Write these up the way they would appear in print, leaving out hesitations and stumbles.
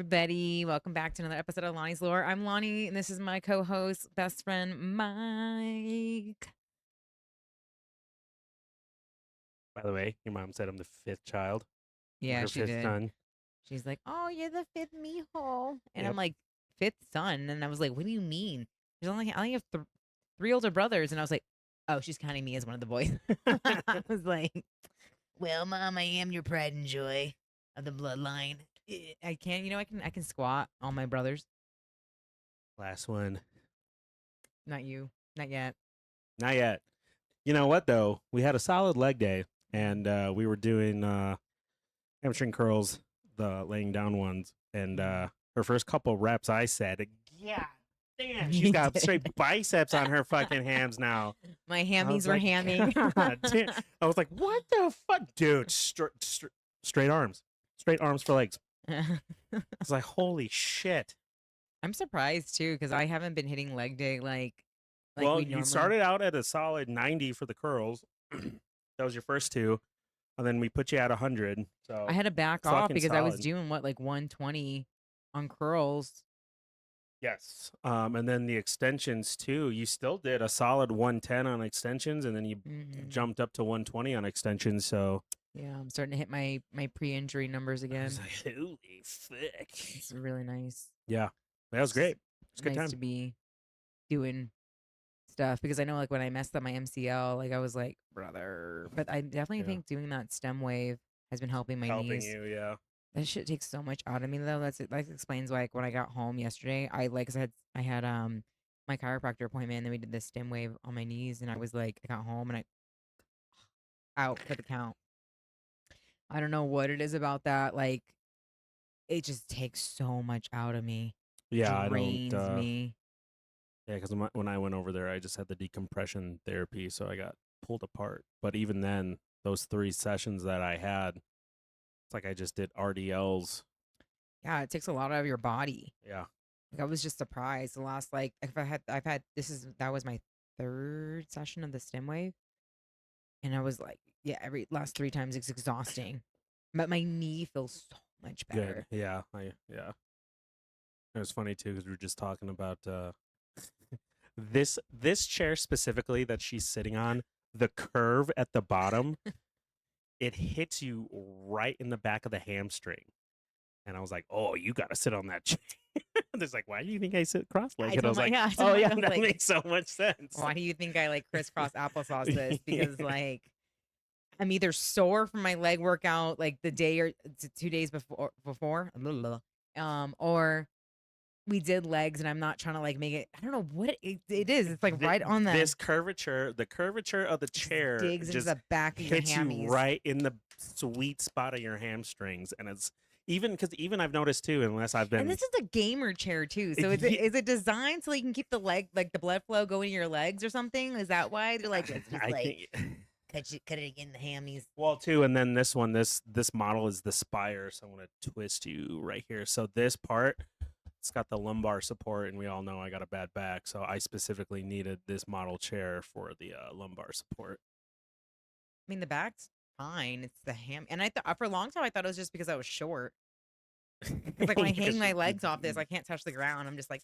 everybody. Welcome back to another episode of Lonnie's Lore. I'm Lonnie, and this is my co-host, best friend, Mike. By the way, your mom said I'm the fifth child. I'm Yeah, her she fifth did. son. She's like, "Oh, you're the fifth mijo," and I'm Yep. like, "Fifth son," and I was like, "What do you mean?" I only have three older brothers, and I was like, "Oh, she's counting me as one of the boys." I was like, "Well, mom, I am your pride and joy of the bloodline." I can, I can squat all my brothers. Last one. Not you, not yet. Not yet. You know what though? We had a solid leg day, and we were doing hamstring curls, the laying down ones, and her first couple reps, I said, "Yeah, damn, she's You got straight did. biceps on her fucking hams now." My I hammies was were like, hamming. God damn. I was like, "What the fuck, dude? Straight arms, straight arms for legs." I was like, "Holy shit." I'm surprised too because I haven't been hitting leg day like Well, we you normally. started out at a solid 90 for the curls. That was your first two, and then we put you at 100. I So had to back it's off fucking because I was solid. doing what like 120 on curls. Yes. And then the extensions too. You still did a solid 110 on extensions, and then you Hmm. jumped up to 120 on extensions. So Yeah, I'm starting to hit my pre-injury numbers I was again. like, holy fuck. It's really nice. Yeah, that was It's just great. It's a good nice time. to be doing stuff because I know like when I messed up my MCL, like I was like, brother. But I definitely Yeah, think doing that stem wave has been helping my helping knees. you. Yeah. That shit takes so much out of me though. That explains why like when I got home yesterday, I had my chiropractor appointment and then we did the stem wave on my knees and I was like I got home and I out for the count. I don't know what it is about that. Like it just takes so much out of me. Yeah, I don't. Drains me. Yeah, because when I went over there, I just had the decompression therapy, so I got pulled apart. But even then, those 3 sessions that I had, it's like I just did RDLs. Yeah, it takes a lot out of your body. Yeah, Like I was just surprised. The last like if I've had that was my third session of the stem wave. And I was like, yeah, every last three times it's exhausting. But my knee feels so much good. better. Yeah. It was funny too because we were just talking about this chair specifically that she's sitting on. The curve at the bottom, it hits you right in the back of the hamstring. And I was like, "Oh, you got to sit on that chair." There's like, "Why do you think I sit I cross-legged?" I told was my like, yeah, I told "Oh my yeah, I was that like, makes so much sense." why do you think I like crisscross applesauce this? Yeah. Because like I'm either sore from my leg workout like the day or 2 days before, or we did legs and I'm not trying to like make it. I don't know what it is. It's like right on This curvature, the curvature of the it just chair digs into just the back of your hits you hammies. right in the sweet spot of your hamstrings, and it's even I've noticed too, unless I've And been this is a gamer chair too. So Ye- is it designed so you can keep the leg like the blood flow going to your legs or something? Is that why they're like let's just I like think cut it in the hammies? well too, and then this one, this model is the Spire, so I'm gonna twist you right here. So this part, it's got the lumbar support, and we all know I got a bad back, so I specifically needed this model chair for the lumbar support. I mean the back's fine. It's the ham and I thought for a long time I thought it was just because I was short. Because like when I hang Because my legs off this, I can't touch the ground. I'm just like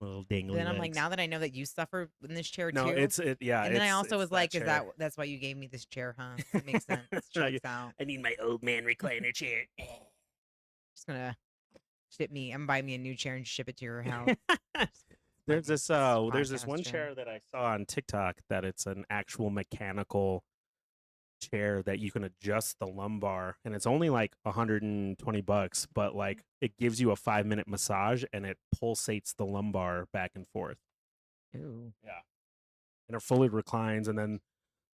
little but then dangly I'm like, legs. now that I know that you suffer in this chair No, too. yeah, And then I also it's was that like, is chair. that's why you gave me this chair, huh? That makes sense. I Checks out. need my old man recliner chair. Just gonna ship me and buy me a new chair and ship it to your house. My There's new there's this podcast one chair. chair that I saw on TikTok that it's an actual mechanical chair that you can adjust the lumbar, and it's only like $120, but like it gives you a 5-minute massage and it pulsates the lumbar back and forth. Ooh. Yeah. And it fully reclines, and then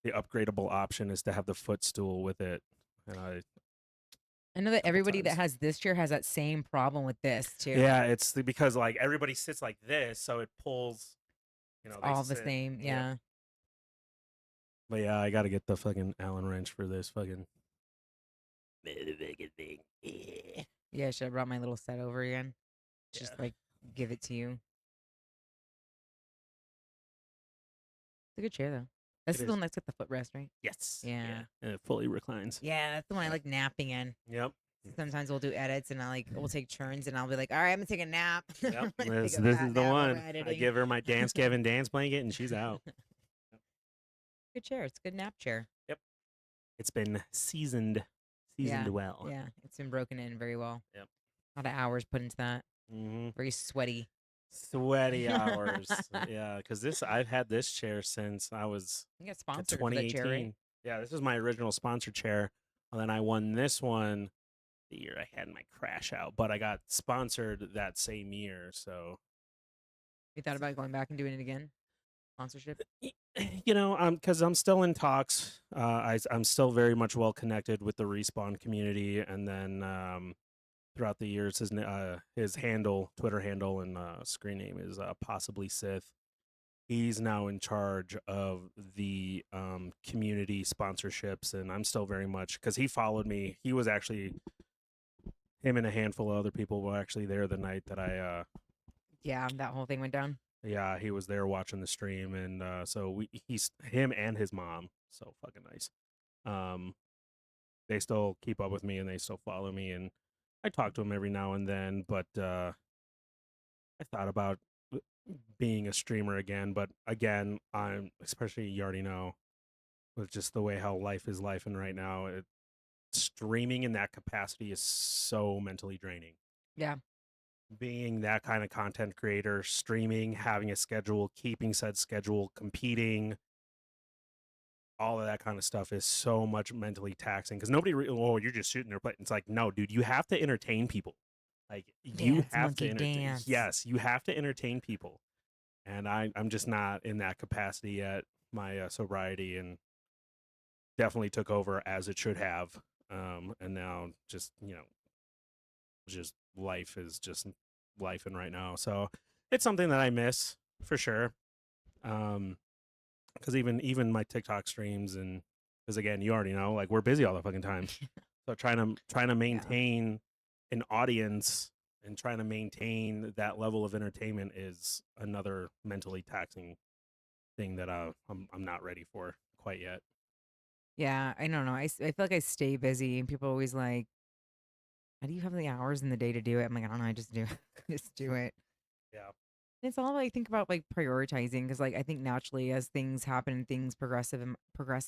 the upgradable option is to have the footstool with it. And I know that couple everybody that times. has this chair has that same problem with this too. Yeah, because like everybody sits like this, so it pulls. It's They all the sit. same. Yep. Yeah. But yeah, I got to get the fucking Allen wrench for this fucking thing. Yeah. Yeah, should have brought my little set over again. Just Yeah. like give it to you. It's a good chair though. This It is the is. one that's got the footrest, right? Yes. Yeah. Yeah. And it fully reclines. Yeah, that's the one I like napping in. Yep. Sometimes we'll do edits and we'll take turns and I'll be like, all right, I'm gonna take a nap. Yep, I'm gonna take this a this fat is the nap while we're one. I editing. give her my Dance Kevin dance blanket, and she's out. Good chair. It's a good nap chair. Yep, it's been seasoned Yeah. well. Yeah. It's been broken in very well. Yep. A lot of hours put into that. Mm-hmm. Very sweaty. Sweaty hours. Yeah, because I've had this chair since I was You got sponsored for that chair, right? 2018. Yeah, this is my original sponsor chair. And then I won this one the year I had my crash out, but I got sponsored that same year. So, You thought about going back and doing it again? Sponsorship? because I'm still in talks. I'm still very much well connected with the Respawn community, and then throughout the years, his handle, Twitter handle, and screen name is possibly Sith. He's now in charge of the community sponsorships, and I'm still very much because he followed me. He was actually him and a handful of other people were actually there the night that Yeah, that whole thing went down. yeah, he was there watching the stream, and so he's him and his mom, so fucking nice. Um, they still keep up with me and they still follow me, and I talk to him every now and then. But I thought about being a streamer again, but again, I'm especially you already know with just the way how life is life and right now, streaming in that capacity is so mentally draining. Yeah. Being that kind of content creator, streaming, having a schedule, keeping said schedule, competing, all of that kind of stuff is so much mentally taxing because oh, you're just sitting there playing. It's like, no, dude, you have to entertain people. Like, you Dance, have to monkey, entertain. dance. Yes, you have to entertain people. And I'm just not in that capacity yet. My sobriety and definitely took over as it should have. And now just, just life is just life and right now. So it's something that I miss for sure. Because even my TikTok streams and because again, you already know, like we're busy all the fucking time. So trying to Yeah. maintain an audience and trying to maintain that level of entertainment is another mentally taxing thing that I'm not ready for quite yet. Yeah, I don't know. I feel like I stay busy, and people are always like, "How do you have the hours in the day to do it?" I'm like, "I don't know. I just do, just do it." Yeah. It's all I think about like prioritizing because I think naturally as things happen and things progress in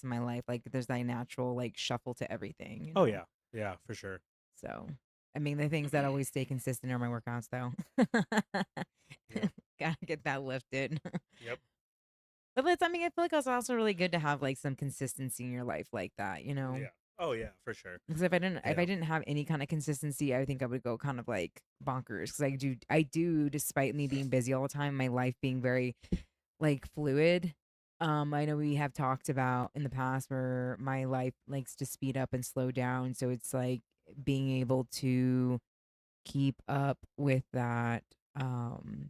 my life, like there's that natural like shuffle to everything, you Oh know. yeah. Yeah, for sure. So, I mean, the things that always stay consistent are my workouts, though. Yep. Gotta get that lifted. Yep. But I mean, I feel like it's also really good to have like some consistency in your life like that, you know? Yeah. Oh yeah, for sure. Because if I Yeah. didn't have any kind of consistency, I think I would go kind of like bonkers. Because I do, despite me being busy all the time, my life being very like fluid. I know we have talked about in the past where my life likes to speed up and slow down. So it's like being able to keep up with that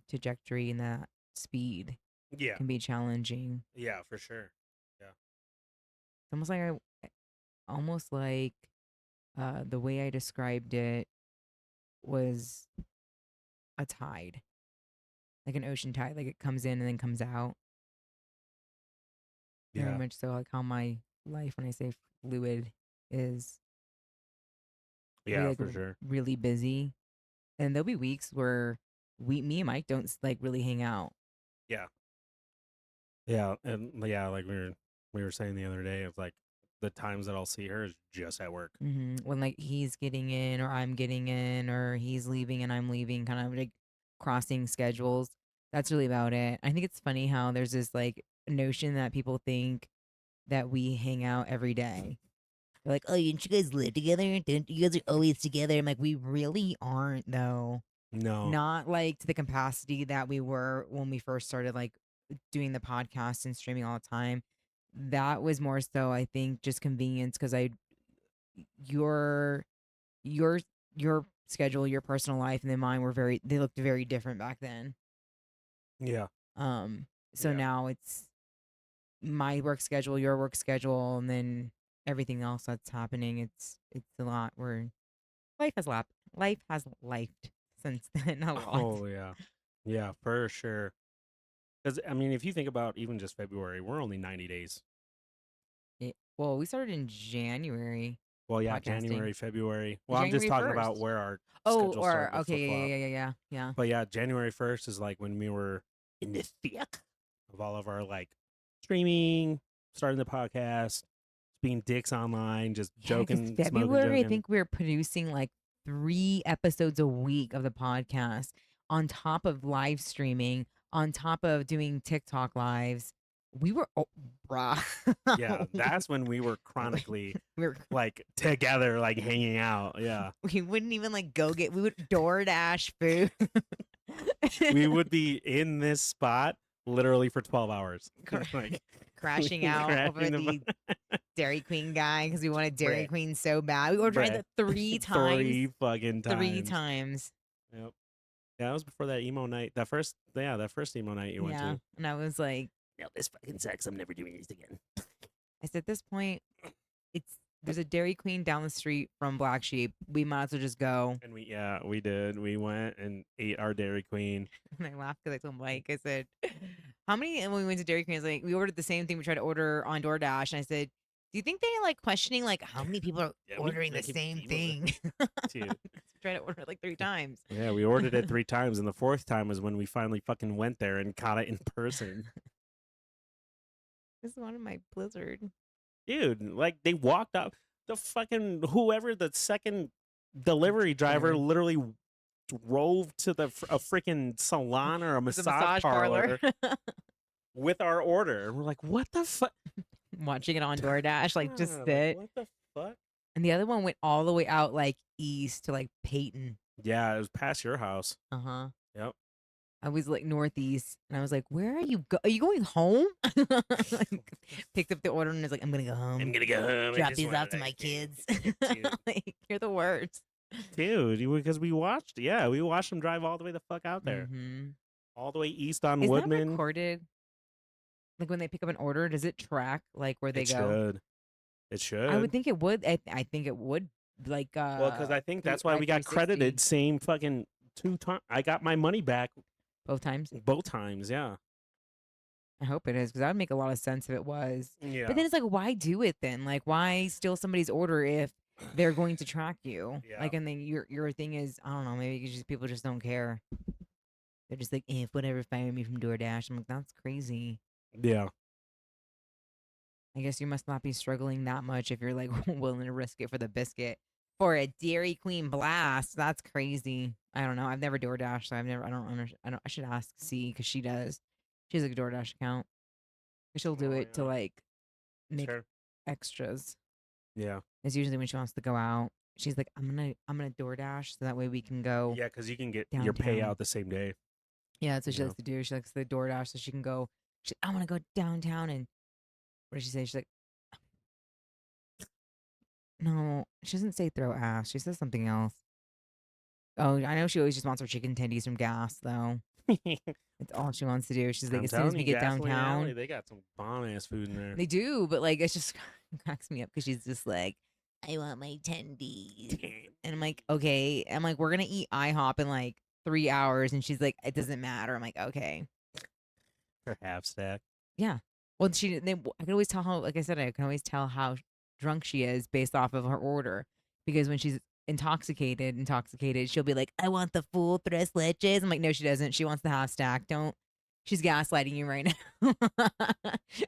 trajectory and that speed Yeah. can be challenging. Yeah, for sure. Yeah. It's almost like the way I described it was a tide, like an ocean tide, like it comes in and then comes out. Very Yeah. much so, like how my life, when I say fluid, is Yeah, for sure. really busy, and there'll be weeks where me and Mike don't like really hang out. Yeah. Yeah, and yeah, like we were saying the other day of like the times that I'll see her is just at work. When like he's getting in or I'm getting in or he's leaving and I'm leaving, kind of like crossing schedules. That's really about it. I think it's funny how there's this like notion that people think that we hang out every day. They're like, oh, didn't you guys live together? Don't you guys are always together? I'm like, we really aren't though. No. Not like to the capacity that we were when we first started like doing the podcast and streaming all the time. That was more so, I think, just convenience because your your your schedule, your personal life, and then mine were they looked very different back then. Yeah. Um, so Yeah. now it's my work schedule, your work schedule, and then everything else that's happening. It's a lot where life has lifed since then a lot. Oh yeah. Yeah, for sure. Cuz I mean, if you think about even just February, we're only 90 days. Well, we started in January. Well, yeah, podcasting. January, February. Well, I'm just January talking about 1st. where our Oh, schedule's or starting to okay, flip flop. yeah. But yeah, January 1st is like when we were in the thick of all of our like streaming, starting the podcast, being dicks online, just Yeah, because joking, smoking, February, I joking. think we were producing like 3 episodes a week of the podcast on top of live streaming, on top of doing TikTok lives. We were, oh, bruh. Yeah, that's when we were chronically we were, like together, like hanging out. Yeah. we wouldn't even like go get, we would DoorDash food. We would be in this spot literally for 12 hours. Cr- Like crashing out over crashing the Dairy Queen guy because we wanted Dairy Brett. Queen so bad. We ordered Brett. it 3 times. 3 fucking Three times. times. Yep. Yeah, that was before that emo night. That first emo night you went Yeah. to. And I was like, No, this fucking sucks. I'm never doing this again. I said, at this point, there's a Dairy Queen down the street from Black Sheep. We might as well just go. And we did. We went and ate our Dairy Queen. And I laughed because I told Mike, I said, how many? And when we went to Dairy Queen, I was like, we ordered the same thing we tried to order on DoorDash. And I said, do you think they like questioning like how many people are ordering the same thing? Dude. Tried to order it like 3 times. Yeah, we ordered it 3 times, and the 4th time was when we finally fucking went there and caught it in person. This is one of my Blizzard. Dude, like they walked up. The fucking whoever the second delivery driver literally drove to a freaking salon or a massage parlor with our order. We're like, what the fuck? Watching it on DoorDash, like just sit. What the fuck? And the other one went all the way out like east to like Peyton. Yeah, it was past your house. Uh-huh. Yep. I was like northeast, and I was like, "Where are you? Are you going home?" Like, picked up the order and was like, "I'm gonna go home. I'm gonna go home. Drop these off to my kids." Like, you're the worst, dude. Because we watched them drive all the way the fuck out there, all the way east on Is Woodman. that recorded? Like when they pick up an order, does it track like where they go? It should. I would think it would. I think it would. Like, well, because I think that's why we got credited same fucking 2 times. I got my money back both times. Both times, yeah. I hope it is because that would make a lot of sense if it was. Yeah. But then it's like, why do it then? Like, why steal somebody's order if they're going to track you? Yeah. Like, and then your thing is, I don't know, maybe it's just people just don't care. They're just like, if whatever, fire me from DoorDash. I'm like, that's crazy. Yeah. I guess you must not be struggling that much if you're like willing to risk it for the biscuit. For a Dairy Queen blast, that's crazy. I don't know. I've never DoorDash, so I don't understand. I should ask C because she does. She has a DoorDash account. She'll do it to like make extras. Yeah. It's usually when she wants to go out. She's like, I'm gonna DoorDash so that way we can go. Yeah, because you can get downtown. your payout the same day. Yeah, that's what she likes to do. She likes the DoorDash so she can go. I want to go downtown and what did she say? She's like, no, she doesn't say throw ass. She says something else. Oh, I know she always just wants her chicken tendies from Gas, though. It's all she wants to do. She's like, as soon as we get downtown. Alley, they got some bomb-ass food in there. They do, but like, it's just cracks me up because she's just like, I want my tendies. And I'm like, okay. I'm like, we're going to eat IHOP in like 3 hours. And she's like, it doesn't matter. I'm like, okay. Her half stack. Yeah. Well, I can always tell how, like I said, I can always tell how drunk she is based off of her order. Because when she's intoxicated, she'll be like, I want the full tres leches. I'm like, no, she doesn't. She wants the half stack. She's gaslighting you right now.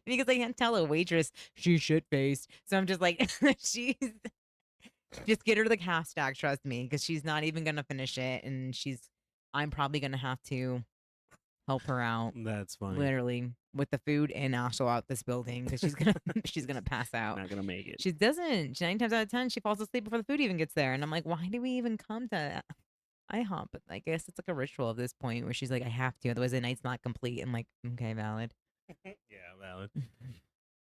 Because I can't tell a waitress she's shit faced. So I'm just like, just get her to the half stack, trust me, because she's not even gonna finish it. And I'm probably gonna have to help her out. That's funny. Literally with the food and also out this building because she's gonna pass out. Not gonna make it. She doesn't. 9 times out of 10, she falls asleep before the food even gets there. And I'm like, why do we even come to IHOP? But I guess it's like a ritual at this point where she's like, I have to, otherwise the night's not complete. I'm like, okay, valid. Yeah, valid.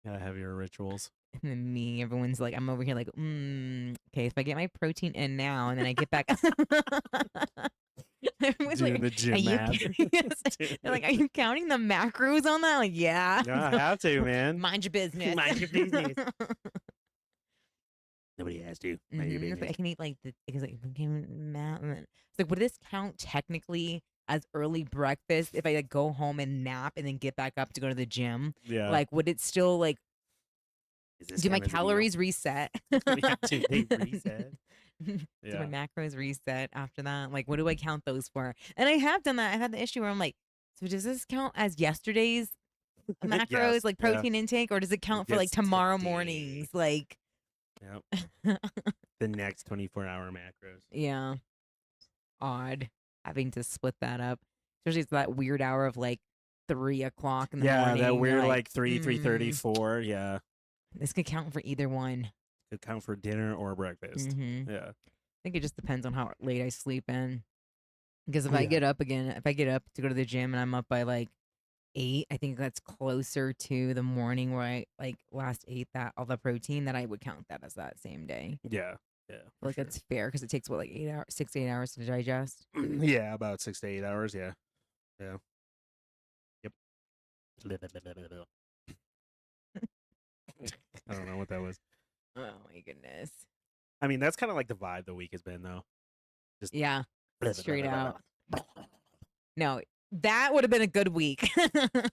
Gotta have your rituals. And then me, everyone's like, I'm over here like, okay, if I get my protein in now and then I get back. Everyone's doing like, the gym math. They're like, are you counting the macros on that? Like, yeah. No, I have to, man. Mind your business. Mind your business. Nobody has to. Mind your It's business. like, I can eat like because like it's like, would this count technically as early breakfast if I like go home and nap and then get back up to go to the gym? Yeah. Like, would it still like Is this Do my Hannah's wheel? calories reset? Yeah, do they reset? Do my Yeah. macros reset after that? Like, what do I count those for? And I have done that. I've had the issue where I'm like, so does this count as yesterday's macros, Yes. like Yeah. protein intake, or does it count for like Yes, tomorrow today. mornings? Like, Yep. The next 24-hour macros. yeah, odd having to split that up, especially it's that weird hour of like 3 o'clock in the Yeah, that morning. You're weird like, like 3:30, 4. Yeah. this could count for either one. Could count for dinner or breakfast. I Yeah. think it just depends on how late I sleep in. Because if I Yeah. get up again, if I get up to go to the gym and I'm up by like 8, I think that's closer to the morning where I like last ate that all the protein that I would count that as that same day. Yeah. Yeah. I feel For like sure. that's fair because it takes what, like 8 hours, 6 to 8 hours to digest. Yeah, about 6 to 8 hours. Yeah. Yeah. Yep. I don't know what that was. Oh my goodness. I mean, that's kind of like the vibe the week has been, though. Just Yeah, straight out. No, that would have been a good week.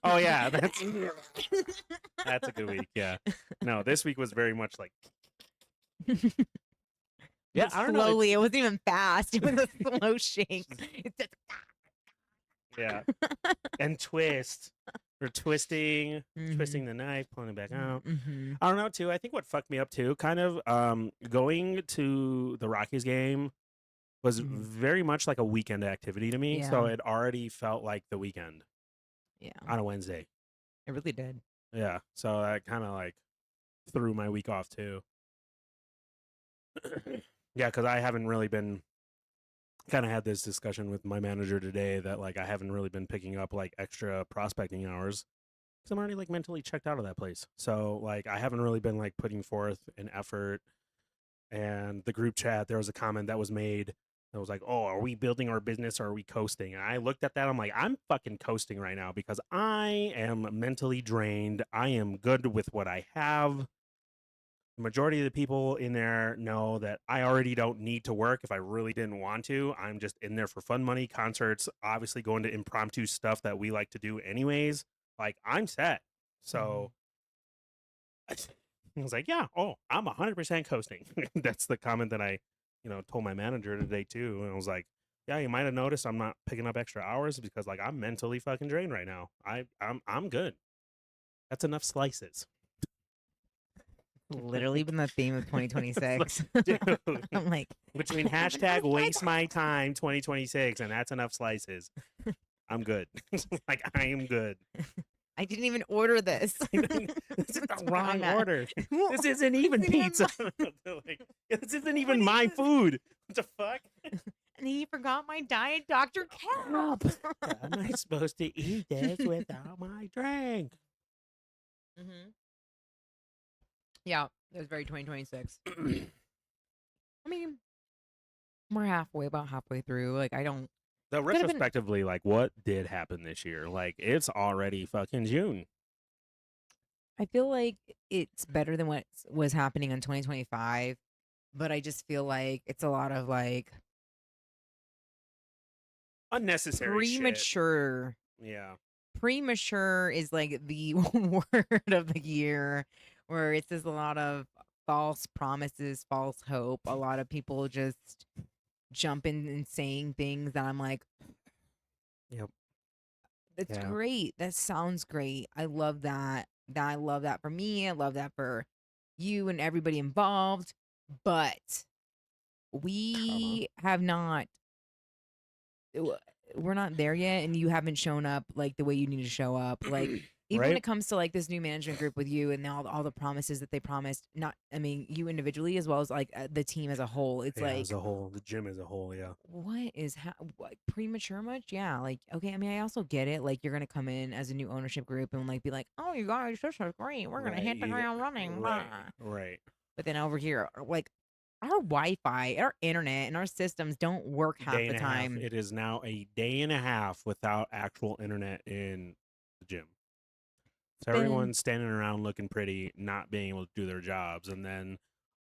oh yeah, that's a good week. Yeah. No, this week was very much like yeah. I don't know. Slowly, it wasn't even fast. It was a slow shake. It's just Yeah, and twist. We're twisting the knife, pulling it back out. Mm-hmm. I don't know too. I think what fucked me up too, kind of, going to the Rockies game was very much like a weekend activity to me. So Yeah. it already felt like the weekend Yeah, on a Wednesday. it really did. Yeah, so that kind of like threw my week off too. Yeah, because I haven't really been. Kind of had this discussion with my manager today that like I haven't really been picking up like extra prospecting hours because I'm already like mentally checked out of that place. So like I haven't really been like putting forth an effort. And the group chat, there was a comment that was made that was like, "Oh, are we building our business or are we coasting?" And I looked at that. I'm like, I'm fucking coasting right now because I am mentally drained. I am good with what I have. The majority of the people in there know that I already don't need to work if I really didn't want to. I'm just in there for fun money, concerts, obviously going to impromptu stuff that we like to do anyways. Like I'm set. So I was like, yeah, oh, I'm 100% coasting. That's the comment that I, told my manager today too. And I was like, yeah, you might have noticed I'm not picking up extra hours because like I'm mentally fucking drained right now. I'm good. That's enough slices. Literally been the theme of 2026. Dude, I'm like, between hashtag waste my time 2026 and that's enough slices, I'm good. Like I am good. I didn't even order this. This is the wrong not- order. This isn't even isn't even pizza. Like, this isn't even my food. What the fuck? And he forgot my diet Dr. Cap. How am I supposed to eat this without my drink? Mm-hmm. Yeah, it was very 2026. I mean, we're about halfway through. Like, I don't. So Could have been. retrospectively, like what did happen this year? Like it's already fucking June. I feel like it's better than what was happening in 2025, but I just feel like it's a lot of like Unnecessary shit. premature. Yeah. Premature is like the word of the year, where it's just a lot of false promises, false hope. A lot of people just jumping and saying things that I'm like, Yep. that's Yeah. great. That sounds great. I love that. I love that for me. I love that for you and everybody involved. But we have not. We're not there yet, and you haven't shown up like the way you need to show up. Like even when Right? it comes to like this new management group with you and all the promises that they promised. Not, I mean, you individually as well as like the team as a whole. It's Yeah, like as a whole, the gym as a whole, yeah. what is what, premature much? Yeah, like okay. I mean, I also get it. Like you're gonna come in as a new ownership group and like be like, oh, you guys, this is great. We're gonna hit the ground running. Right. Blah." Right. But then over here, like our Wi-Fi, our internet, and our systems don't work half Day the and a half. time. It is now a day and a half without actual internet in the gym. So everyone's standing around looking pretty, not being able to do their jobs, and then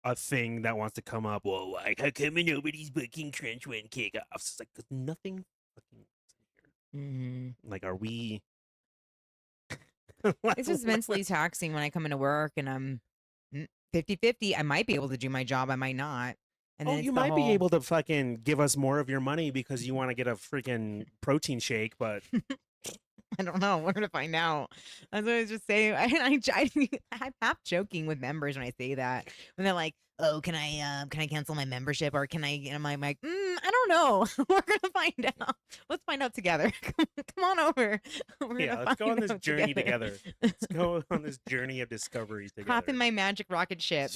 a thing that wants to come up. Well, like how come nobody's booking trench run kickoffs? It's like 'cause nothing fucking here. Mm-hmm. Like, are we? It's just mentally taxing when I come into work and I'm 50-50. I might be able to do my job. I might not. And Oh, then it's you the might be whole, able to fucking give us more of your money because you want to get a freaking protein shake, but I don't know. We're gonna find out. That's what I was just saying. I'm half joking with members when I say that. When they're like, "Oh, can I cancel my membership or can I?" And I'm like, I don't know. We're gonna find out. Let's find out together. Come on over. We're yeah, gonna let's go on find this out journey together. together. Let's go on this journey of discovery Hop in together. my magic rocket ship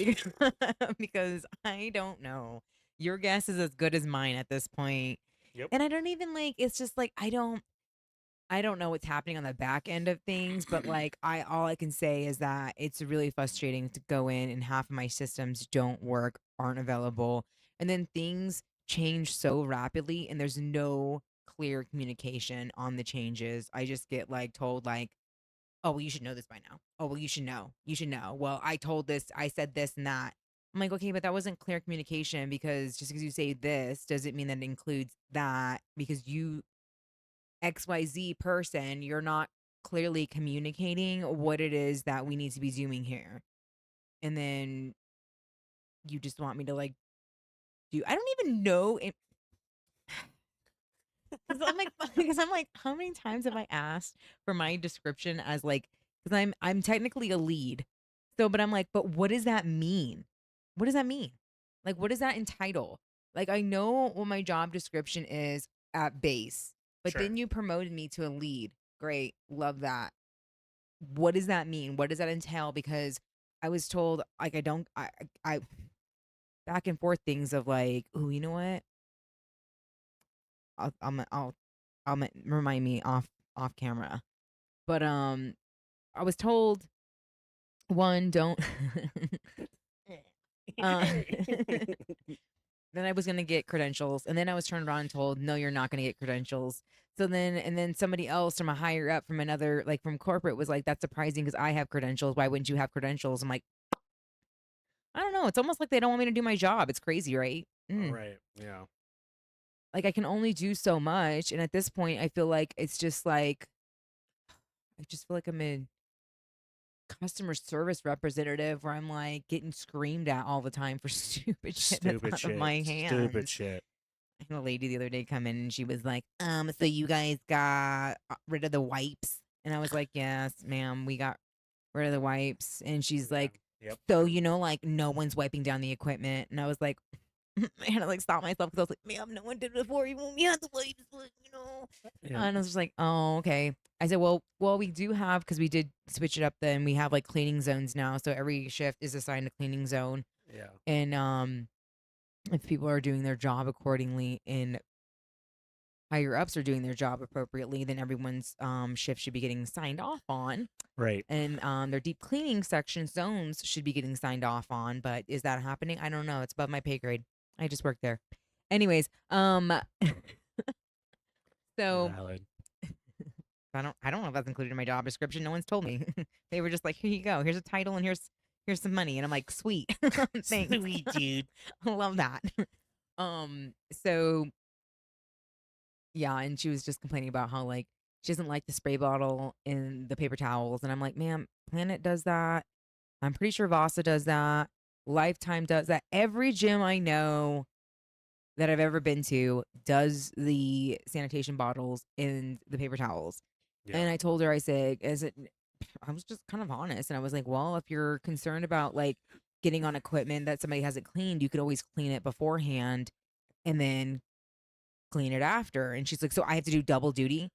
because I don't know. Your guess is as good as mine at this point. Yep. And I don't even like. It's just like I don't know what's happening on the back end of things, but like I all I can say is that it's really frustrating to go in and half of my systems don't work, aren't available, and then things change so rapidly and there's no clear communication on the changes. I just get like told like, "Oh, well you should know this by now. Oh, well you should know. You should know. Well, I told this, I said this and that." I'm like, "Okay, but that wasn't clear communication because just because you say this doesn't mean that it includes that because you XYZ person, you're not clearly communicating what it is that we need to be doing here." And then you just want me to like I don't even know if because I'm like because I'm like, how many times have I asked for my description as like because I'm technically a lead. So but I'm like, but what does that mean? What does that mean? Like what does that entitle? Like I know what my job description is at base, but Sure. then you promoted me to a lead. Great. Love that. What does that mean? What does that entail? Because I was told like I don't I back and forth things of like, oh, you know what? I'll remind me off camera. But I was told one don't uh then I was gonna get credentials, and then I was turned around and told, no, you're not gonna get credentials. So then, and then somebody else from a higher up from another, like from corporate, was like, that's surprising because I have credentials. Why wouldn't you have credentials? I'm like, I don't know. It's almost like they don't want me to do my job. It's crazy, right? All Mm. right. Yeah. Like I can only do so much, and at this point, I feel like it's just like I just feel like I'm a customer service representative where I'm like getting screamed at all the time for stupid shit that's Stupid out of shit. my Stupid hands. shit. I had a lady the other day come in and she was like, so you guys got rid of the wipes?" And I was like, "Yes, ma'am, we got rid of the wipes." And she's Yeah. like, Yep. "So, like no one's wiping down the equipment." And I was like, I had to like stop myself because I was like, "Ma'am, no one did it before you when we had the wipes, but." Yep. And I was just like, "Oh, okay." I said, well, we do have because we did switch it up. Then we have like cleaning zones now, so every shift is assigned a cleaning zone. Yeah. And if people are doing their job accordingly and higher ups are doing their job appropriately, then everyone's shift should be getting signed off on, Right. and their deep cleaning section zones should be getting signed off on. But is that happening? I don't know. It's above my pay grade. I just work there. Anyways, so Valid. I don't know if that's included in my job description. No one's told me. They were just like, "Here you go. Here's a title and here's some money." And I'm like, "Sweet. Thanks." Sweet dude. I love that. So yeah, and she was just complaining about how like she doesn't like the spray bottle in the paper towels. And I'm like, "Ma'am, Planet does that. I'm pretty sure Vasa does that. Lifetime does that. Every gym I know that I've ever been to does the sanitation bottles in the paper towels." Yeah. And I told her, I said, "Is it?" I was just kind of honest, and I was like, "Well, if you're concerned about like getting on equipment that somebody hasn't cleaned, you could always clean it beforehand and then clean it after." And she's like, "So I have to do double duty?"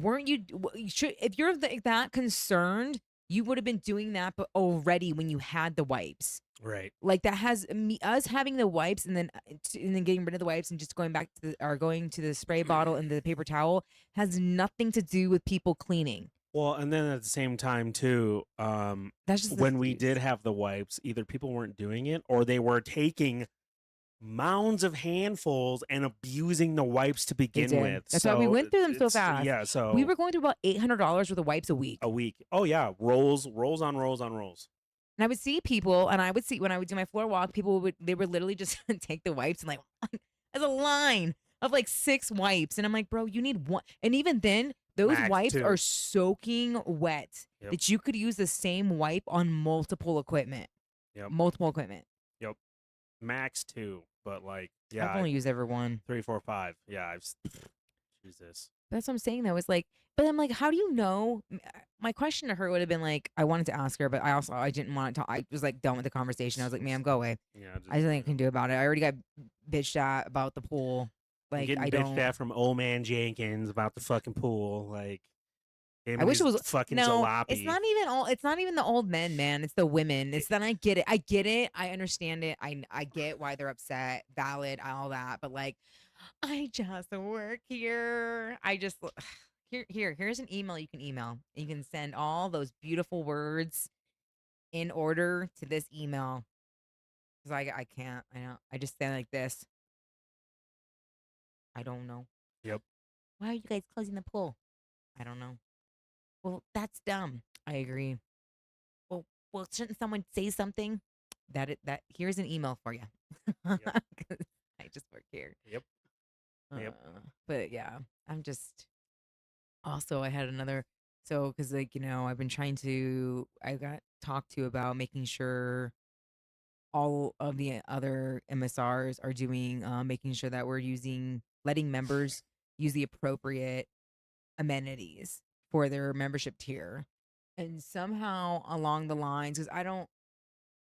Weren't you? You should, if you're that concerned, you would have been doing that, but already when you had the wipes. Right. Like that has me us having the wipes and then getting rid of the wipes and just going back to or going to the spray bottle and the paper towel has nothing to do with people cleaning. Well, and then at the same time too, That's just an when we did excuse. have the wipes, either people weren't doing it or they were taking mounds of handfuls and abusing the wipes to They begin did. with. That's why we So went through them so it's fast. yeah. We So were going through about $800 worth of wipes a week. a week. Oh yeah, rolls, rolls on rolls on rolls. And I would see people, and I would see when I would do my floor walk, people would literally just take the wipes and like there's a line of like 6 wipes, and I'm like, bro, you need one. And even then, those Max wipes are two. soaking wet Yep. that you could use the same wipe on multiple equipment. Yep. multiple equipment. Yep. Max 2, but like, I've yeah, only used ever one. 3, 4, 5. Yeah, Jesus. That's what I'm saying though. It's like, but I'm like, how do you know? My question to her would have been like, I wanted to ask her, but I didn't want to talk. I was like done with the conversation. I was like, ma'am, go away. Yeah, I just just think I can do about it. I already got bitched at about the pool. I'm Like getting I bitched don't. at from old man Jenkins about the fucking pool. Like him I and wish it his was fucking no. It's jalopy. not even all. It's not even the old men, man. It's the women. It- It's then I get it. I get it. I understand it. I get why they're upset. Valid. All that. But like, I just work here. I just here's an email you can email. You can send all those beautiful words in order to this email because I can't. I know. I just stand like this. I don't know. Yep. Why are you guys closing the pool? I don't know. Well, that's dumb. I agree. Well, shouldn't someone say something? That here's an email for you. Yep. 'Cause I just work here. Yep. Yep. But yeah, I'm just also I had another so because like I've been trying to I got talked to about making sure all of the other MSRs are doing making sure that we're using letting members use the appropriate amenities for their membership tier. And somehow along the lines, because I don't,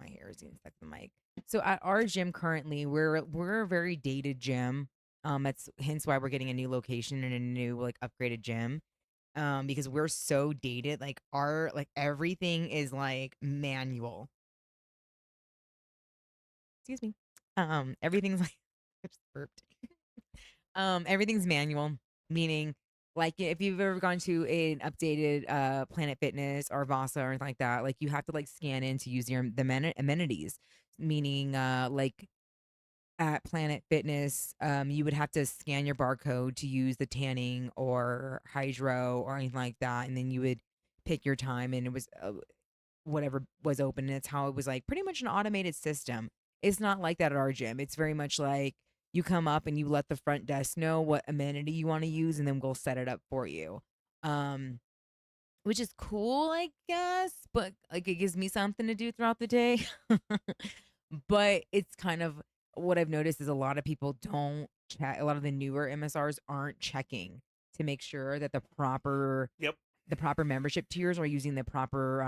my hair is getting stuck in the mic. So at our gym currently, we're a very dated gym. That's hence why we're getting a new location and a new like upgraded gym. Because we're so dated, like our like everything is like manual. Excuse me. Everything's like I just burped. Everything's manual, meaning like if you've ever gone to an updated Planet Fitness or Vasa or anything like that, like you have to like scan in to use amenities. Meaning like at Planet Fitness, you would have to scan your barcode to use the tanning or hydro or anything like that, and then you would pick your time, and it was whatever was open. And it's how it was like pretty much an automated system. It's not like that at our gym. It's very much like you come up and you let the front desk know what amenity you want to use, and then we'll set it up for you. Um, which is cool, I guess, but like it gives me something to do throughout the day. But it's kind of what I've noticed is a lot of people don't check. A lot of the newer MSRs aren't checking to make sure that Yep. the proper membership tiers are using the proper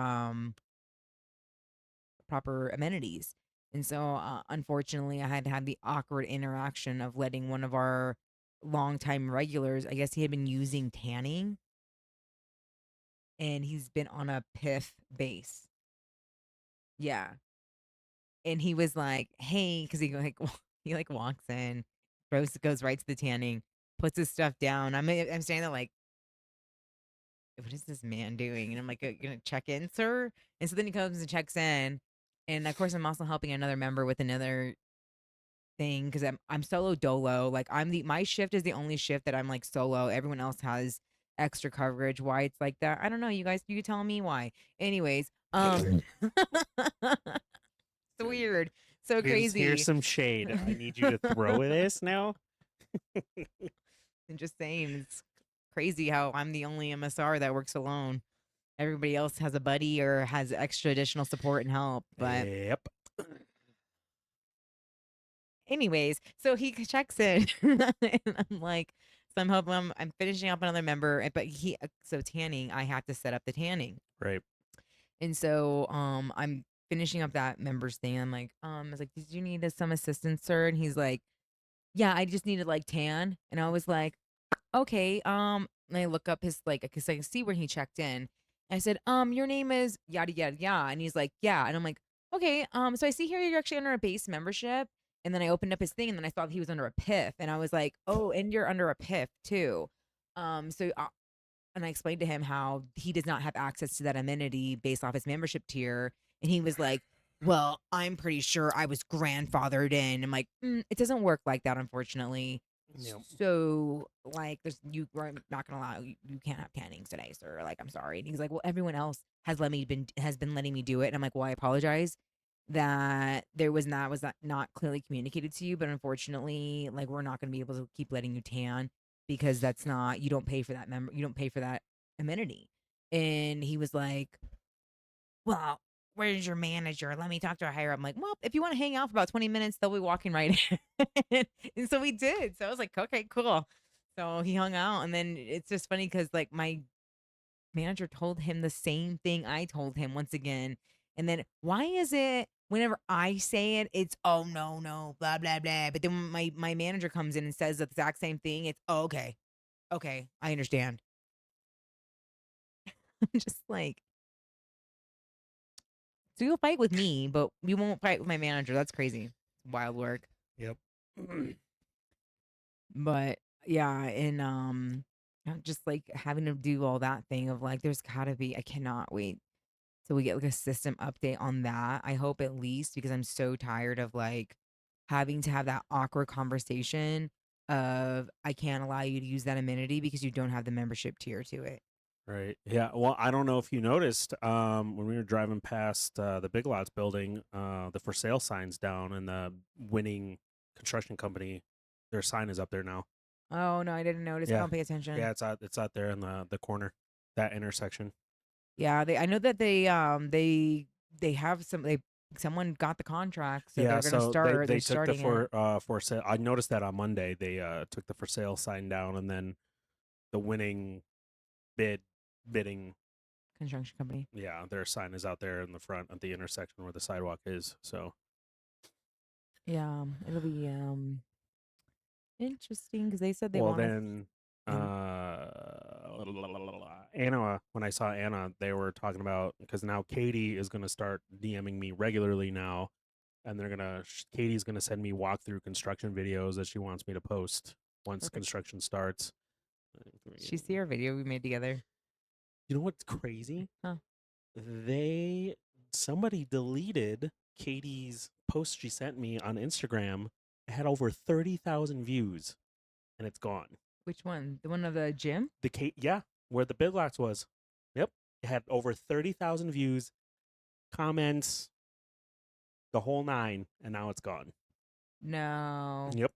amenities. And so, unfortunately, I had to have the awkward interaction of letting one of our longtime regulars, I guess he had been using tanning and he's been on a PIF base. Yeah. And he was like, hey, because he like, he like walks in, goes right to the tanning, puts his stuff down. I'm standing there like, what is this man doing? And I'm like, gonna check in, sir? And so then he comes and checks in. And of course, I'm also helping another member with another thing because I'm solo dolo. Like my shift is the only shift that I'm like solo. Everyone else has extra coverage. Why it's like that? I don't know. You guys, you tell me why. Anyways, it's weird. So Here's crazy. some shade. I need you to throw this now. I'm just saying it's crazy how I'm the only MSR that works alone. Everybody else has a buddy or has extra additional support and help. But Yep. anyways, so he checks in, and I'm like, so I'm hoping I'm finishing up another member, but so tanning, I have to set up the tanning, Right. and so I'm finishing up that members thing. I'm like, I was like, did you need some assistance, sir? And he's like, yeah, I just needed like tan, and I was like, okay, and I look up his like, because I can see where he checked in. I said, your name is yada yada yada, and he's like, yeah, and I'm like, okay, so I see here you're actually under a base membership, and then I opened up his thing, and then I thought he was under a PIF, and I was like, oh, and you're under a PIF too, so and I explained to him how he does not have access to that amenity based off his membership tier, and he was like, well, I'm pretty sure I was grandfathered in. I'm like, it doesn't work like that, unfortunately. Yep. So, like, we're not gonna allow you can't have tannings today, sir. Like, I'm sorry. And he's like, well, everyone else has been letting me do it. And I'm like, well, I apologize that was not clearly communicated to you, but unfortunately, like, we're not gonna be able to keep letting you tan because that's not you don't pay for you don't pay for that amenity. And he was like, well, where's your manager? Let me talk to a higher up. I'm like, well, if you want to hang out for about 20 minutes, they'll be walking right in. And so we did. So I was like, okay, cool. So he hung out. And then it's just funny because like my manager told him the same thing I told him once again. And then why is it whenever I say it, it's oh no, no, blah, blah, blah. But then when my manager comes in and says the exact same thing, it's oh, okay. Okay, I understand. I'm just like, so you'll fight with me, but you won't fight with my manager. That's crazy. Wild work. Yep. But yeah, and just like having to do all that thing of like there's gotta be I cannot wait till we get like a system update on that. I hope at least because I'm so tired of like having to have that awkward conversation of I can't allow you to use that amenity because you don't have the membership tier to it. Right. Yeah. Well, I don't know if you noticed when we were driving past the Big Lots building, the for sale signs down, and the winning construction company, their sign is up there now. Oh no, I didn't notice. I Yeah. don't pay attention. Yeah, it's out there in the corner, that intersection. Yeah, I know that they have someone got the contract, so Yeah, they're gonna so start. They're they took the starting it. for sale. I noticed that on Monday they took the for sale sign down, and then the winning bidding, Construction company. yeah, their sign is out there in the front at the intersection where the sidewalk is. So Yeah, it'll be interesting because they said they well want us. then Yeah, Anna, when I saw Anna, they were talking about because now Katie is going to start DMing me regularly now, and Katie's going to send me walkthrough construction videos that she wants me to post once perfect. construction starts. She see our video we made together. You know what's crazy? Huh? They somebody deleted Katie's post she sent me on Instagram. It had over 30,000 views, and it's gone. Which one? The one of the gym? Yeah, where the Big Lots was. Yep, it had over 30,000 views, comments, the whole nine, and now it's gone. No. Yep,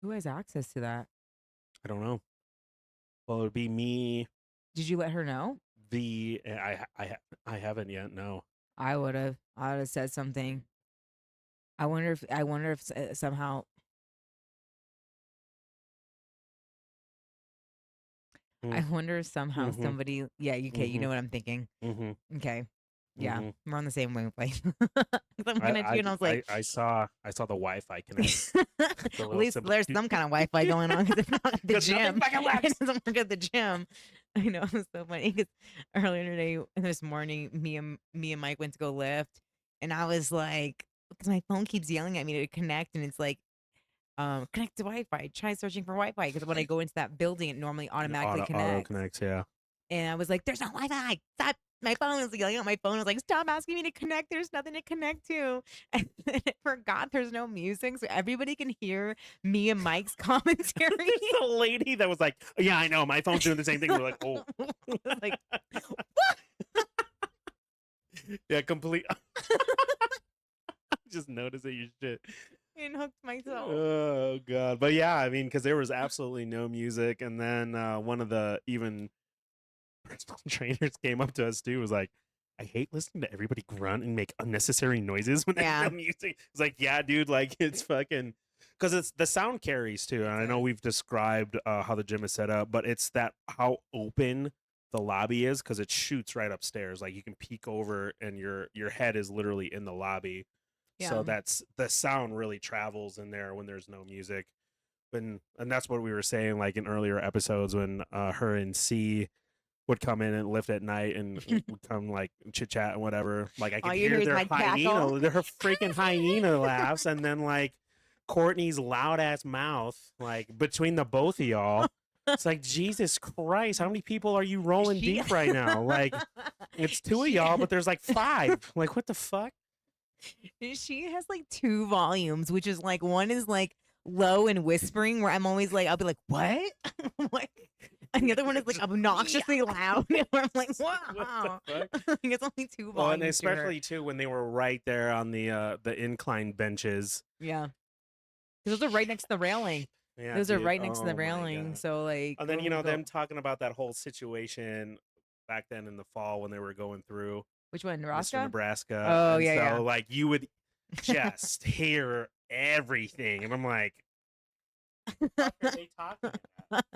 Who has access to that? I don't know. Well, it would be me. Did you let her know? I haven't yet. No. I would have. I would have said something. I wonder if. I wonder if somehow. I wonder if somehow Mm-hmm. somebody. Yeah. Okay. You Mm-hmm. know what I'm thinking. Mm-hmm. Okay. Yeah. Mm-hmm. We're on the same wavelength. 'Cause I'm looking at you and I was like, I saw the Wi-Fi connect. at least there's some kind of Wi-Fi going on because it's not at the 'Cause nothing gym. fucking works. It doesn't work at the gym. I know it was so funny because earlier today, this morning, me and Mike went to go lift, and I was like, because my phone keeps yelling at me to connect, and it's like, connect to Wi-Fi. Try searching for Wi-Fi because when I go into that building, it normally automatically Auto connects. connects, yeah. And I was like, "There's no Wi-Fi. Stop!" My phone was yelling at my phone. I was like, "Stop asking me to connect. There's nothing to connect to." And then I forgot there's no music, so everybody can hear me and Mike's commentary. There's a lady that was like, "Yeah, I know. My phone's doing the same thing." We're like, "Oh, like, yeah, complete." Just noticing your shit. and hooked myself. Oh god, but yeah, I mean, because there was absolutely no music, and then one of the even personal trainers came up to us too. Was like, "I hate listening to everybody grunt and make unnecessary noises when there's no music." It's like, yeah, dude, like it's fucking because it's the sound carries too. And I know we've described how the gym is set up, but it's that how open the lobby is because it shoots right upstairs. Like you can peek over, and your head is literally in the lobby. So that's the sound really travels in there when there's no music. And that's what we were saying like in earlier episodes when her and C would come in and lift at night and would come like chit chat and whatever. Like I could hear their hyena, her freaking hyena laughs, and then like Courtney's loud ass mouth, like between the both of y'all. It's like Jesus Christ, how many people are you rolling deep right now? Like it's two of y'all, but there's like five. Like what the fuck? She has like two volumes, which is like one is like low and whispering, where I'm always like, I'll be like, "What?" What? And the other one is like obnoxiously loud, where I'm like, "Wow!" It's only two volumes. Well, and especially too when they were right there on the incline benches. Yeah, those are right next to the railing. Yeah, those dude. are right next to the railing. So like, and then them talking about that whole situation back then in the fall when they were going through. Which one, Mr. Nebraska? Nebraska. Oh And yeah, so like you would just hear everything. And I'm like, what the fuck are they talking about?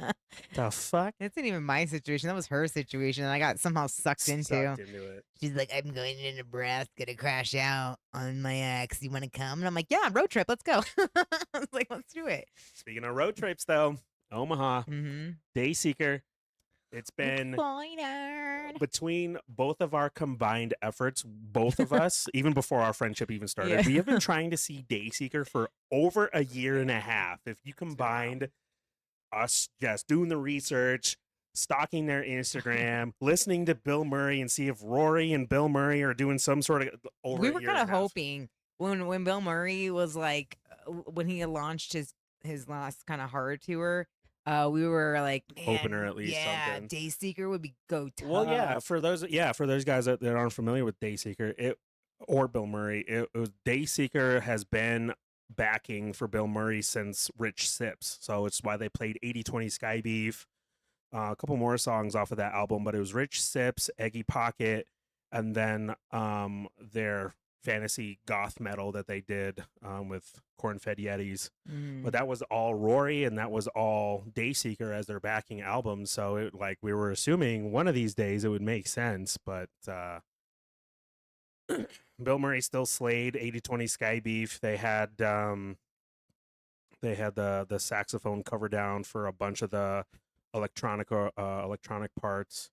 yeah. The fuck? That's not even my situation. That was her situation. And I got somehow sucked into. Sucked into it. She's like, I'm going to Nebraska to crash out on my ex. You want to come? And I'm like, yeah, road trip. Let's go. I was like, let's do it. Speaking of road trips though, Omaha, Mm-hmm. Dayseeker. It's been Excited. between both of our combined efforts, both of us, even before our friendship even started, Yeah. we have been trying to see Dayseeker for over a year and a half. If you combined us just doing the research, stalking their Instagram, listening to Bill Murray and see if Rory and Bill Murray are doing some sort of over We a were year kind of and a half. hoping when Bill Murray was like when he launched his last kind of horror tour, we were like, man, Opener at least yeah, something. Dayseeker would be go tough. Well, for those guys that aren't familiar with Dayseeker, or Bill Murray, it was Dayseeker has been backing for Bill Murray since Rich Sips, so it's why they played 80/20 Sky Beef, a couple more songs off of that album, but it was Rich Sips, Eggy Pocket, and then their fantasy goth metal that they did with Corn Fed Yetis. But that was all Rory and that was all Dayseeker as their backing album. So it like we were assuming one of these days it would make sense, but Bill Murray still slayed 80/20 Sky Beef. They had the saxophone cover down for a bunch of the electronic parts.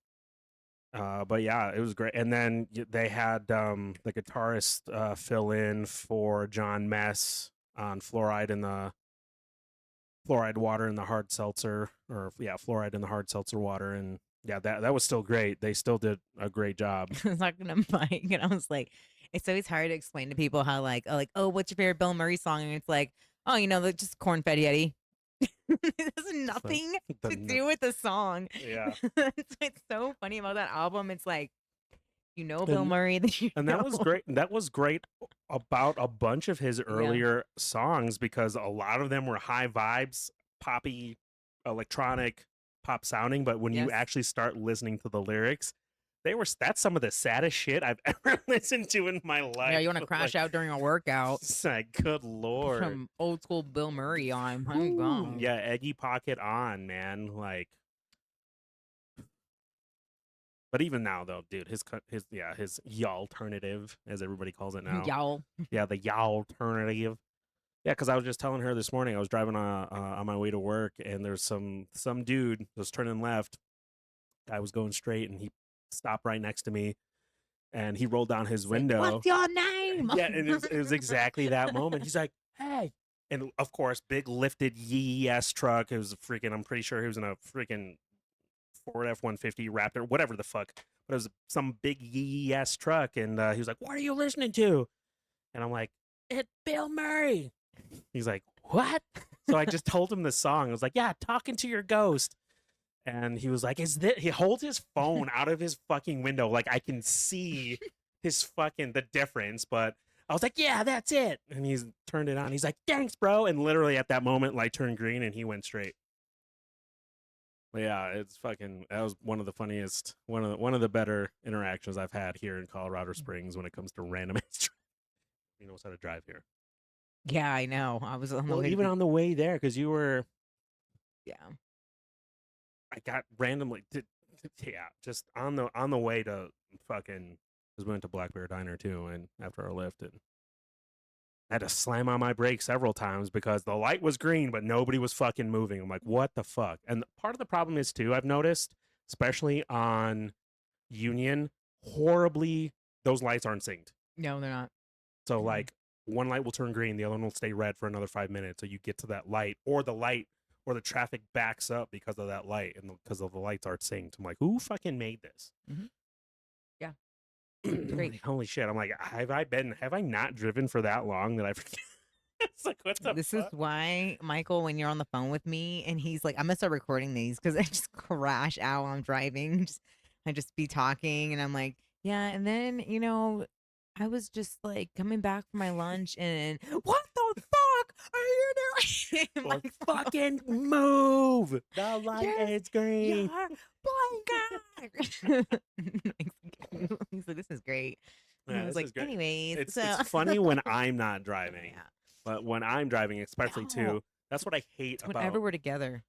But yeah, it was great. And then they had the guitarist fill in for John Mess on fluoride water in the hard seltzer, or fluoride in the hard seltzer water. And yeah, that was still great. They still did a great job. I was talking to Mike, and I was like, it's always hard to explain to people how oh, what's your favorite Bill Murray song? And it's like, oh, just Corn Fed Yeti. It has nothing to do with the song. Yeah. It's so funny about that album. It's like, Bill Murray. And that was great. That was great about a bunch of his earlier songs because a lot of them were high vibes, poppy, electronic, pop sounding. But when you actually start listening to the lyrics, that's some of the saddest shit I've ever listened to in my life. Yeah, you want to crash out during a workout. It's like, good lord. Some old school Bill Murray on. I'm gone. Yeah, Eggy Pocket on, man. Like, but even now though, dude, his y'alternative, as everybody calls it now. Y'all. Yeah, the y'alternative. Yeah, because I was just telling her this morning, I was driving on my way to work, and there's some dude was turning left. I was going straight, and he stopped right next to me, and he rolled down his window. Like, what's your name? Yeah, and it was exactly that moment. He's like, hey. And of course, big lifted YES truck. It was a freaking, I'm pretty sure he was in a freaking Ford F-150 Raptor, whatever the fuck. But it was some big YES truck. And he was like, what are you listening to? And I'm like, it's Bill Murray. He's like, what? So I just told him the song. I was like, yeah, Talking to Your Ghost. And he was like, he holds his phone out of his fucking window. Like I can see the difference, but I was like, yeah, that's it. And he's turned it on. He's like, thanks, bro. And literally at that moment, light turned green and he went straight. But yeah, that was one of the funniest, one of the better interactions I've had here in Colorado Springs when it comes to random ass. He knows how to drive here. Yeah, I know. I was on the way even on the way there, because you were. Yeah. I got randomly, just on the way to fucking, because we went to Black Bear Diner too, and after our lift, and I had to slam on my brakes several times because the light was green, but nobody was fucking moving. I'm like, what the fuck? And part of the problem is too, I've noticed, especially on Union, horribly, those lights aren't synced. No, they're not. So like, one light will turn green, the other one will stay red for another 5 minutes. So you get to that light, or the traffic backs up because of that light and because of the lights aren't synced. I'm like, who fucking made this? Mm-hmm. Yeah. Great. Holy shit. I'm like, have I not driven for that long that I forget? It's like, what the This fuck? is why, Michael, when you're on the phone with me and he's like, I'm going to start recording these because I just crash out while I'm driving. I just be talking and I'm like, yeah. And then, I was just like coming back from my lunch and what the fuck are you doing? Well, fucking move. The light is green. You're blind guy. He's was like, this is great. And I Yeah, was this like, is great. anyways, It's so funny when I'm not driving, yeah. but when I'm driving, especially No, too, that's what I hate it's whenever about. we're together.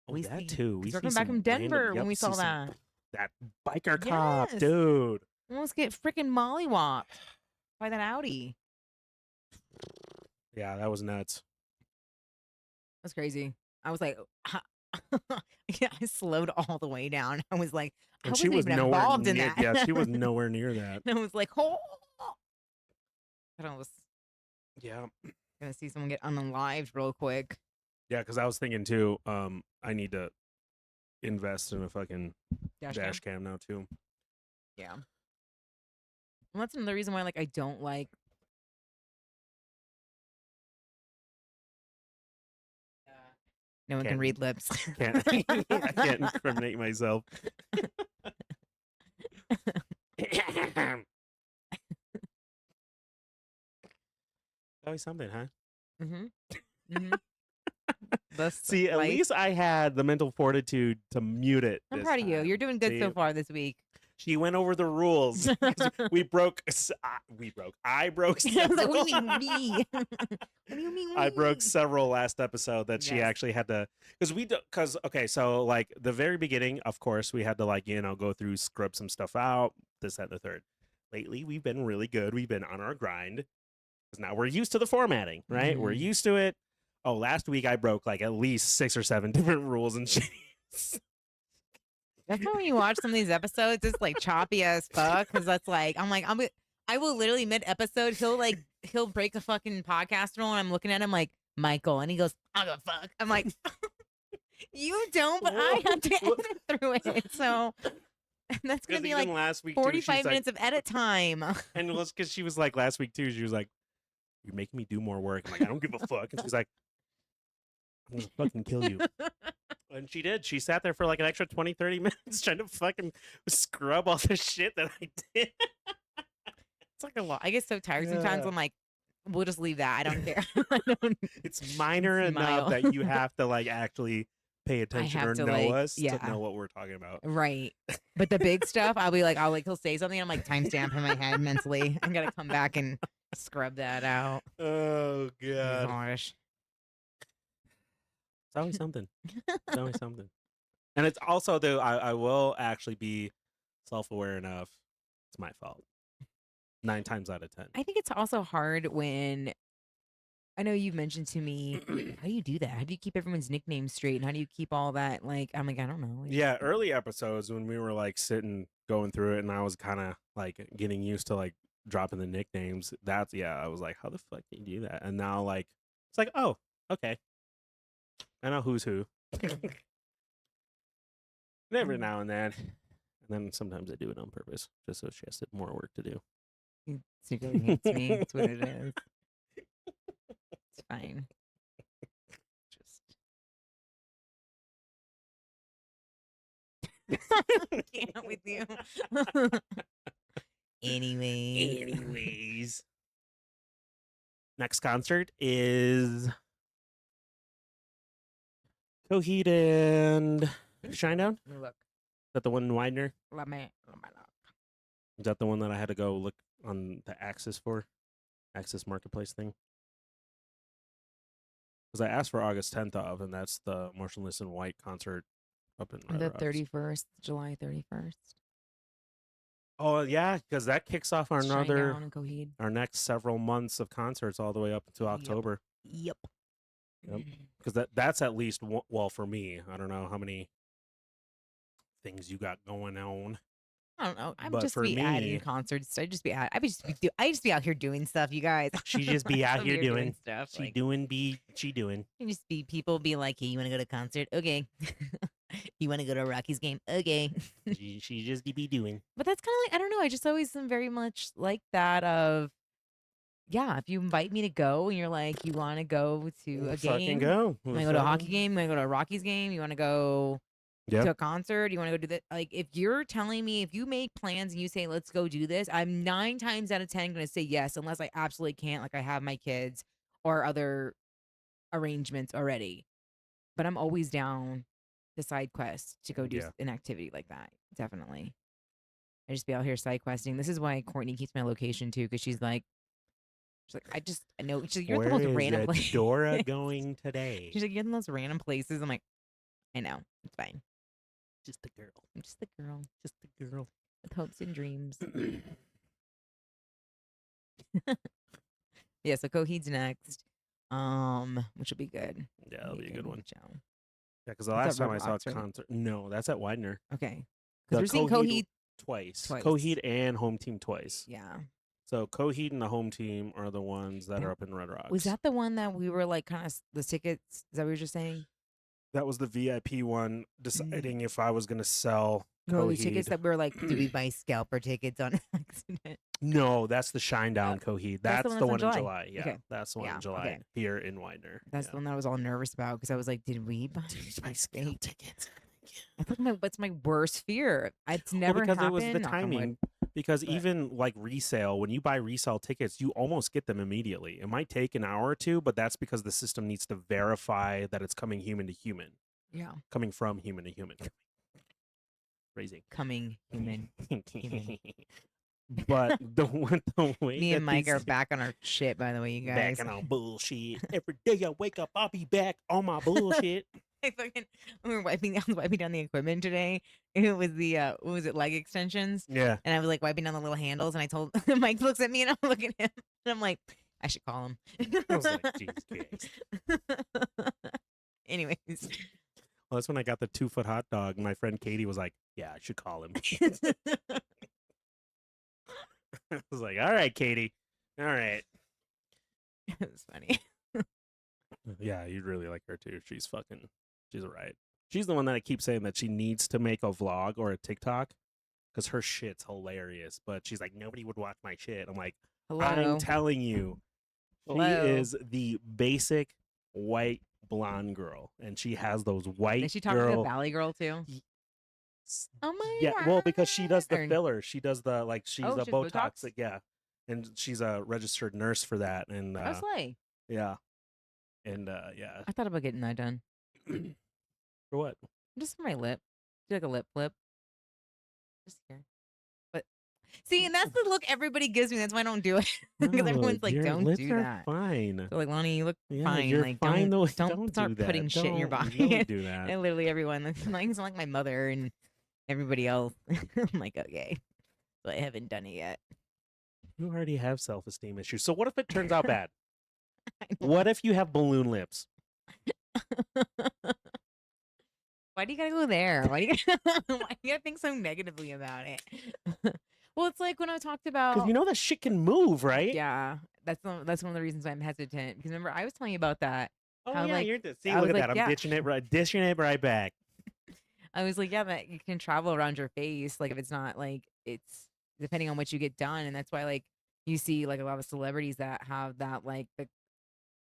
Oh, that too. We Because we're see coming back some from random. Denver when Yep, we see saw some that. that biker cop, Yes. dude. We almost get freaking mollywopped by that Audi. Yeah, that was nuts. That's crazy. I was like, yeah, I slowed all the way down. I was like, I And she wasn't was even nowhere involved in near. that. Yeah, she was nowhere near that. And I was like, oh, and I was Yeah, gonna see someone get unalived real quick. yeah. Because I was thinking too. I need to invest in a fucking Dash dash cam. cam now too. Yeah. And that's another reason why, like, I don't like. No one can Can't read lips. can't I can't incriminate myself. Always something, huh? Mm-hmm. Mm-hmm. That's See, at life. least I had the mental fortitude to mute it. I'm This proud of you. You're time. doing good See, so far this week. she went over the rules. 'Cause we broke. I broke I was like, several. what do you mean me? What do you mean I broke me? several last episode that she Yes. actually had to, because okay, so like the very beginning, of course, we had to like go through, scrub some stuff out, this, that, and the third. Lately, we've been really good. We've been on our grind because now we're used to the formatting, right? We're Mhm. used to it. Oh, last week I broke like at least 6 or 7 different rules and shit. That's why when you watch some of these episodes, it's like choppy as fuck. Because that's like, I will literally mid episode, he'll break the fucking podcast rule, and I'm looking at him like, Michael, and he goes, I don't give a fuck. I'm like, you don't, but I have to edit through it. So that's gonna Because be even like last week too, 45 she's like, minutes of edit time. and it was because she was like last week too. She was like, "You're making me do more work." I'm like, "I don't give a fuck." And she's like, "I'm gonna fucking kill you." And she did. She sat there for like an extra 20, 30 minutes trying to fucking scrub all the shit that I did. It's like a lot. I get so tired sometimes. Yeah. I'm like, we'll just leave that. I don't care. I don't, It's minor it's enough mild. that you have to like actually pay attention have or to, know like, us to yeah. know what we're talking about. Right. But the big stuff, he'll say something. I'm like, timestamp in my head mentally. I gotta come back and scrub that out. Oh god. Gosh. It's always something. It's always something. And it's also though I will actually be self-aware enough. It's my fault. 9 times out of 10. I think it's also hard when I know you've mentioned to me, how do you do that? How do you keep everyone's nicknames straight? And how do you keep all that? Like, I'm like, I don't know. Yeah, early episodes when we were like sitting going through it and I was kind of like getting used to like dropping the nicknames. That's I was like, how the fuck do you do that? And now like it's like, oh, okay. I know who's who. And every now and then. And then sometimes I do it on purpose, just so she has more work to do. He secretly hates me. That's what it is. It's fine. Just can't with you. Anyways. Next concert is Coheed and Shinedown. Let me look. Is that the one in Widener? Let me look. Is that the one that I had to go look on the Axis Marketplace thing? Because I asked for August 10th off, and that's the Motionless in White concert up in Red The Rocks. 31st, July 31st. Oh yeah, because that kicks off our Shinedown and Coheed. our next several months of concerts all the way up until October. Yep. Because that's at least well for me. I don't know how many things you got going on. I don't know. I'm But just for be adding me- concerts. I just be out here doing stuff, you guys. She just be out I'm here doing stuff. She Like, doing. you just be people be like, hey, you want to go to a concert? Okay. You want to go to a Rockies game? Okay. She just be doing. But that's kind of like, I don't know. I just always am very much like that of, yeah, if you invite me to go and you're like, you want to go to a Fucking game, go. you want to go to a hockey game, you want to go to a Rockies game, you want to go Yeah. to a concert, you want to go do that. Like, if you're telling me, if you make plans and you say, let's go do this, I'm 9 times out of 10 going to say yes, unless I absolutely can't, like I have my kids or other arrangements already. But I'm always down the side quest to go do Yeah. an activity like that. Definitely. I just be out here side questing. This is why Courtney keeps my location too, because she's like, I know. She's like, you're at the Where most is random place. Dora going She's today? like, you're in the most random places. I'm like, I know. It's fine. Just a girl. I'm just the girl Just a girl. with hopes and dreams. Yeah, so Coheed's next. Which will be good. Yeah, that'll be a good one. Show. Yeah, because the It's last at time Red I saw a Rocks, right? concert, no, that's at Widener. Okay. Because The we're seeing Coheed Coheed twice. twice. Coheed and home team twice. Yeah. So Coheed and the home team are the ones that That- are up in Red Rocks. Was that the one that we were like kind of the tickets? Is that what you were just saying? That was the VIP one, deciding if I was going to sell No, the Coheed. tickets that we were like, do we buy scalper tickets on accident? No, that's the Shinedown Coheed. That's the one in July. Yeah, Okay. that's the one Yeah, in July okay. here in Widener. That's the one that I was all nervous about because I was like, did we buy scale tickets? I thought what's my worst fear? It's never because happened. it was the knock on wood. timing. Because even like resale, when you buy resale tickets, you almost get them immediately. It might take an hour or two, but that's because the system needs to verify that it's coming human to human. Yeah. Coming from human to human. Crazy. Coming human. Human. But the way Me and Mike these are back on our shit, by the way, you guys. back on bullshit. Every day I wake up, I'll be back on my bullshit. I fucking we were I was wiping down the equipment today. And it was the what was it, leg extensions? Yeah. And I was like wiping down the little handles, and I told Mike looks at me, and I'm looking at him, and I'm like, I should call him. I was like, Jesus Christ. Anyways, Well, that's when I got the 2-foot hot dog. My friend Katie was like, "Yeah, I should call him." I was like, "All right, Katie. All right." it was funny. Yeah, you'd really like her too. She's a riot. She's the one that I keep saying that she needs to make a vlog or a TikTok because her shit's hilarious. But she's like, nobody would watch my shit. I'm like, Hello. I'm telling you, Hello. she is the basic white blonde girl, and she has those white. Did she talk to the Valley Girl too? Oh my Yeah, well, because she does the word. filler. She does the she's Oh, a she does Botox. Botox? Like, yeah, and she's a registered nurse for that. And Oh, slay. yeah, and yeah. I thought about getting that done. For what? Just for my lip. Do like a lip flip. Just here. But see, and that's the look everybody gives me. That's why I don't do it. Because No, everyone's like, your don't lips do are that. fine. So like, Lonnie, you look Yeah, fine. you're Like, fine, though. don't start do that. putting shit in your Don't- body. Don't do that. And literally everyone, like, it's like my mother and everybody else. I'm like, okay, but I haven't done it yet. You already have self-esteem issues. So what if it turns out bad? I know. What if you have balloon lips? Why do you gotta go there? Why do you gotta think so negatively about it? Well, it's like when I talked about Because you know that shit can move, right? yeah, that's one of the reasons why I'm hesitant. Because remember, I was telling you about that. Oh How, yeah, like, you're the see. I Look was at like, that. I'm yeah. dishing it right back. I was like, yeah, that you can travel around your face. Like if it's not like it's depending on what you get done, and that's why like you see like a lot of celebrities that have that like the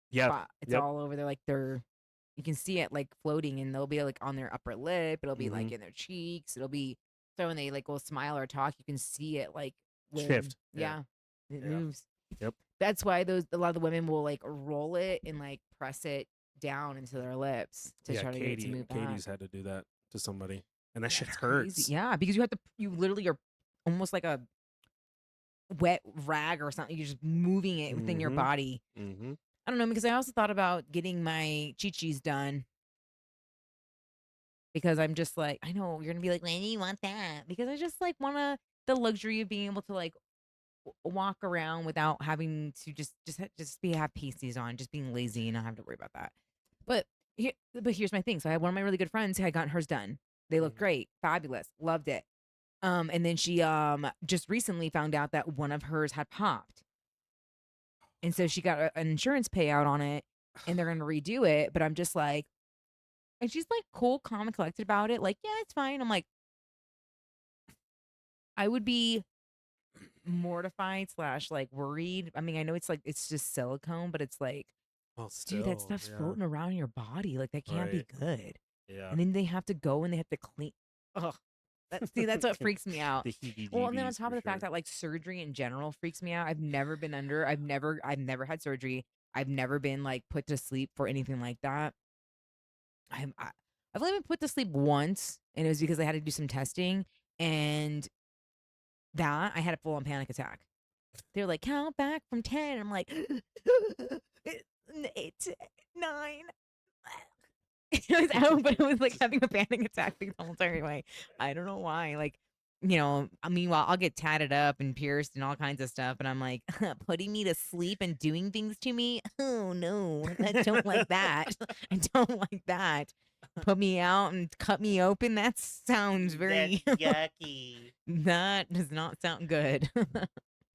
Yeah, spot. It's yep. all over. They're like you can see it like floating, and they'll be like on their upper lip. It'll be like in their cheeks. It'll be so when they like will smile or talk, you can see it like Shift. Yeah, it Yeah. moves. Yep. That's why a lot of the women will like roll it and like press it down into their lips to Yeah, try to get it to move back. Katie's had to do that to somebody, and that shit That's hurts. crazy. Yeah, because you literally are almost like a wet rag or something. You're just moving it within your body. Mm-hmm. I don't know, because I also thought about getting my chi-chis done. Because I'm just like, I know you're gonna be like, why do you want that? Because I just like wanna the luxury of being able to like walk around without having to have pasties on, just being lazy and not have to worry about that. But here's my thing. So I had one of my really good friends who had gotten hers done. They looked great, fabulous, loved it. And then she just recently found out that one of hers had popped. And so she got an insurance payout on it, and they're gonna redo it. But I'm just like, and she's like cool, calm, and collected about it. Like, yeah, it's fine. I'm like, I would be mortified / like worried. I mean, I know it's like it's just silicone, but it's like, Well, dude, that stuff's floating around in your body. Like that can't be good. Yeah. And then they have to go and they have to clean. Ugh. That's what freaks me out. Well, and then on top of the fact that like surgery in general freaks me out. I've never had surgery. I've never been like put to sleep for anything like that. I've only been put to sleep once, and it was because I had to do some testing, and that, I had a full on panic attack. They're like, count back from 10. I'm like, 8, 9. It was out, but it was like having a panic attack the whole entire way. I don't know why. Like, meanwhile, I'll get tatted up and pierced and all kinds of stuff. And I'm like, putting me to sleep and doing things to me? Oh, no. I don't like that. I don't like that. Put me out and cut me open. That sounds very. That's yucky. That does not sound good.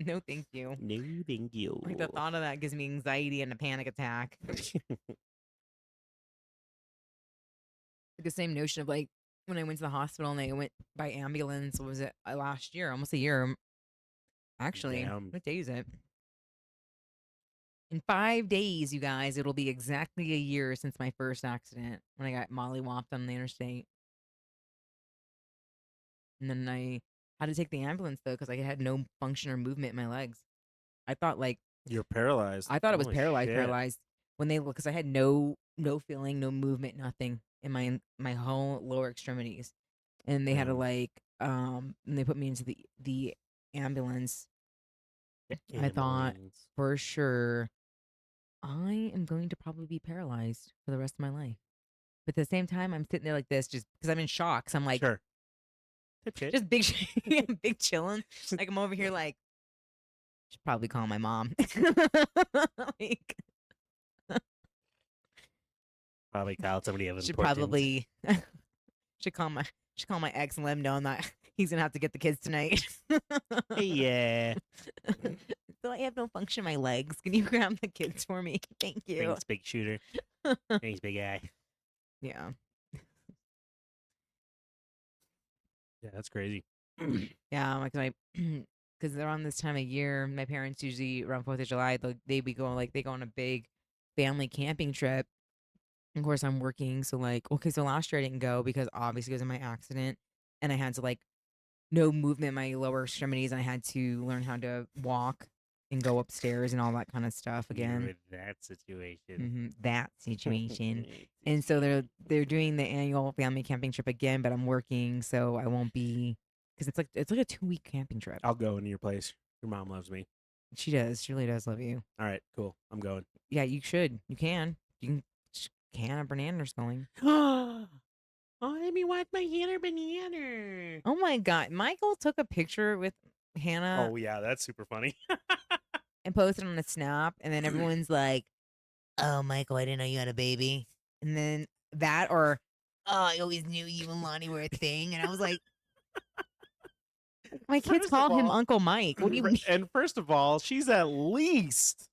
No, thank you. No, thank you. Like the thought of that gives me anxiety and a panic attack. The same notion of like when I went to the hospital and I went by ambulance. What was it last year? Almost a year, actually. Damn. What day is it? In 5 days, you guys, it'll be exactly a year since my first accident when I got mollywopped on the interstate. And then I had to take the ambulance though because I had no function or movement in my legs. I thought like You're paralyzed. I thought it was Holy paralyzed, shit. paralyzed when they look because I had no feeling, no movement, nothing in my whole lower extremities, and they had to Damn. like and they put me into the ambulance. I thought Ambulance. for sure I am going to probably be paralyzed for the rest of my life. But at the same time, I'm sitting there like this just because I'm in shock. So I'm like, Sure. Dipshit. just big chilling. Like I'm over here like, should probably call my mom. Like, Probably call somebody of should importance. probably should call my ex and let him know that he's gonna have to get the kids tonight. Yeah. So I have no function in my legs. Can you grab the kids for me? Thank you. Thanks, big shooter. Thanks, big guy. Yeah. Yeah, that's crazy. Yeah, like because around this time of year, my parents usually around 4th of July, they be going like they go on a big family camping trip. Of course, I'm working, so like, okay, so last year I didn't go because obviously because of my accident, and I had to like no movement in my lower extremities, and I had to learn how to walk and go upstairs and all that kind of stuff You're again. with that situation. That situation. And so they're doing the annual family camping trip again, but I'm working, so I won't be because it's like a 2-week camping trip. I'll go into your place. Your mom loves me. She does. She really does love you. All right, cool. I'm going. Yeah, you should. You can. You can. Can of bananas going. Oh, let me watch my Hannah banana. Oh my God. Michael took a picture with Hannah Oh yeah, that's super funny. and posted on a snap, and then everyone's like, "Oh, Michael, I didn't know you had a baby." And then that, or, "Oh, I always knew you and Lani were a thing." And I was like, my kids First call of him all- Uncle Mike. What do you mean? And first of all, she's at least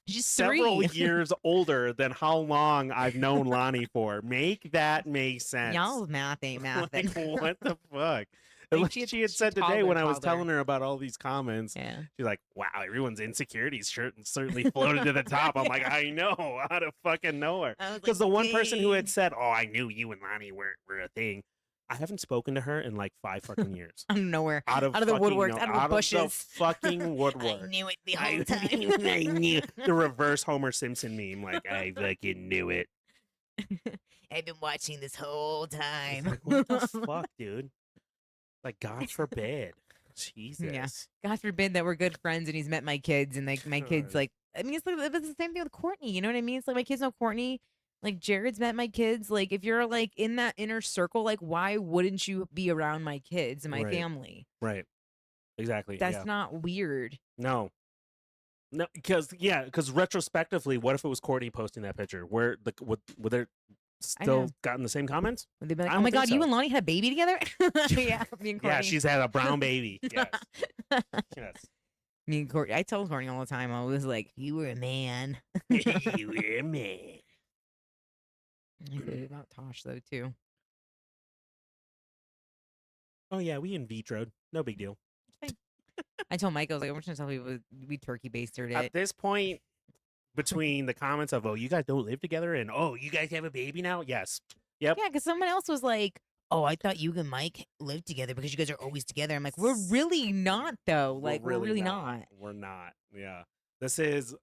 She's several 3. years older than how long I've known Lani for. Make that make sense. Y'all's math ain't mathing. Like, what the fuck? Like, Like she's she had said today toddler, when I was toddler. telling her about all these comments, Yeah. she's like, "Wow, everyone's insecurities certainly floated to the top." I'm like, I know, out of fucking nowhere. I was Because like, the one person who had "Dang." said, "Oh, I knew you and Lani were a thing," I haven't spoken to her in like 5 fucking years. Out of nowhere. Out of the fucking woodworks, no- out of the out bushes. of the fucking woodwork. I knew it the I whole time. I knew the reverse Homer Simpson meme. Like, I fucking knew it. I've been watching this whole time. Like, what the fuck, dude? Like, God forbid. Jesus. God forbid that we're good friends and he's met my kids and like my kids God. like I mean it's like it's the same thing with Courtney, you know what I mean? It's like my kids know Courtney, like Jared's met my kids. Like if you're like in that inner circle, like why wouldn't you be around my kids and my Right. family? Right. Exactly. That's yeah. not weird. No, because retrospectively, what if it was Courtney posting that picture? Would there still know. gotten the same comments? Would they be like, I oh don't my think God, you so. and Lonnie had a baby together? Yeah, me and Courtney. Yeah, she's had a brown baby. Yes. Yes. Me and Courtney. I tell Courtney all the time. I was like, "You were a man." You were me. I say it about Tosh though too. Oh yeah, we in vitro. No big deal. I told Mike, I was like, I'm just gonna tell people we turkey basted At it. this point, between the comments of "Oh, you guys don't live together," and "Oh, you guys have a baby now," yes, yep, Yeah, because someone else was like, "Oh, I thought you and Mike lived together because you guys are always together." I'm like, "We're really not, though. Like, we're really not." We're not. Yeah, this is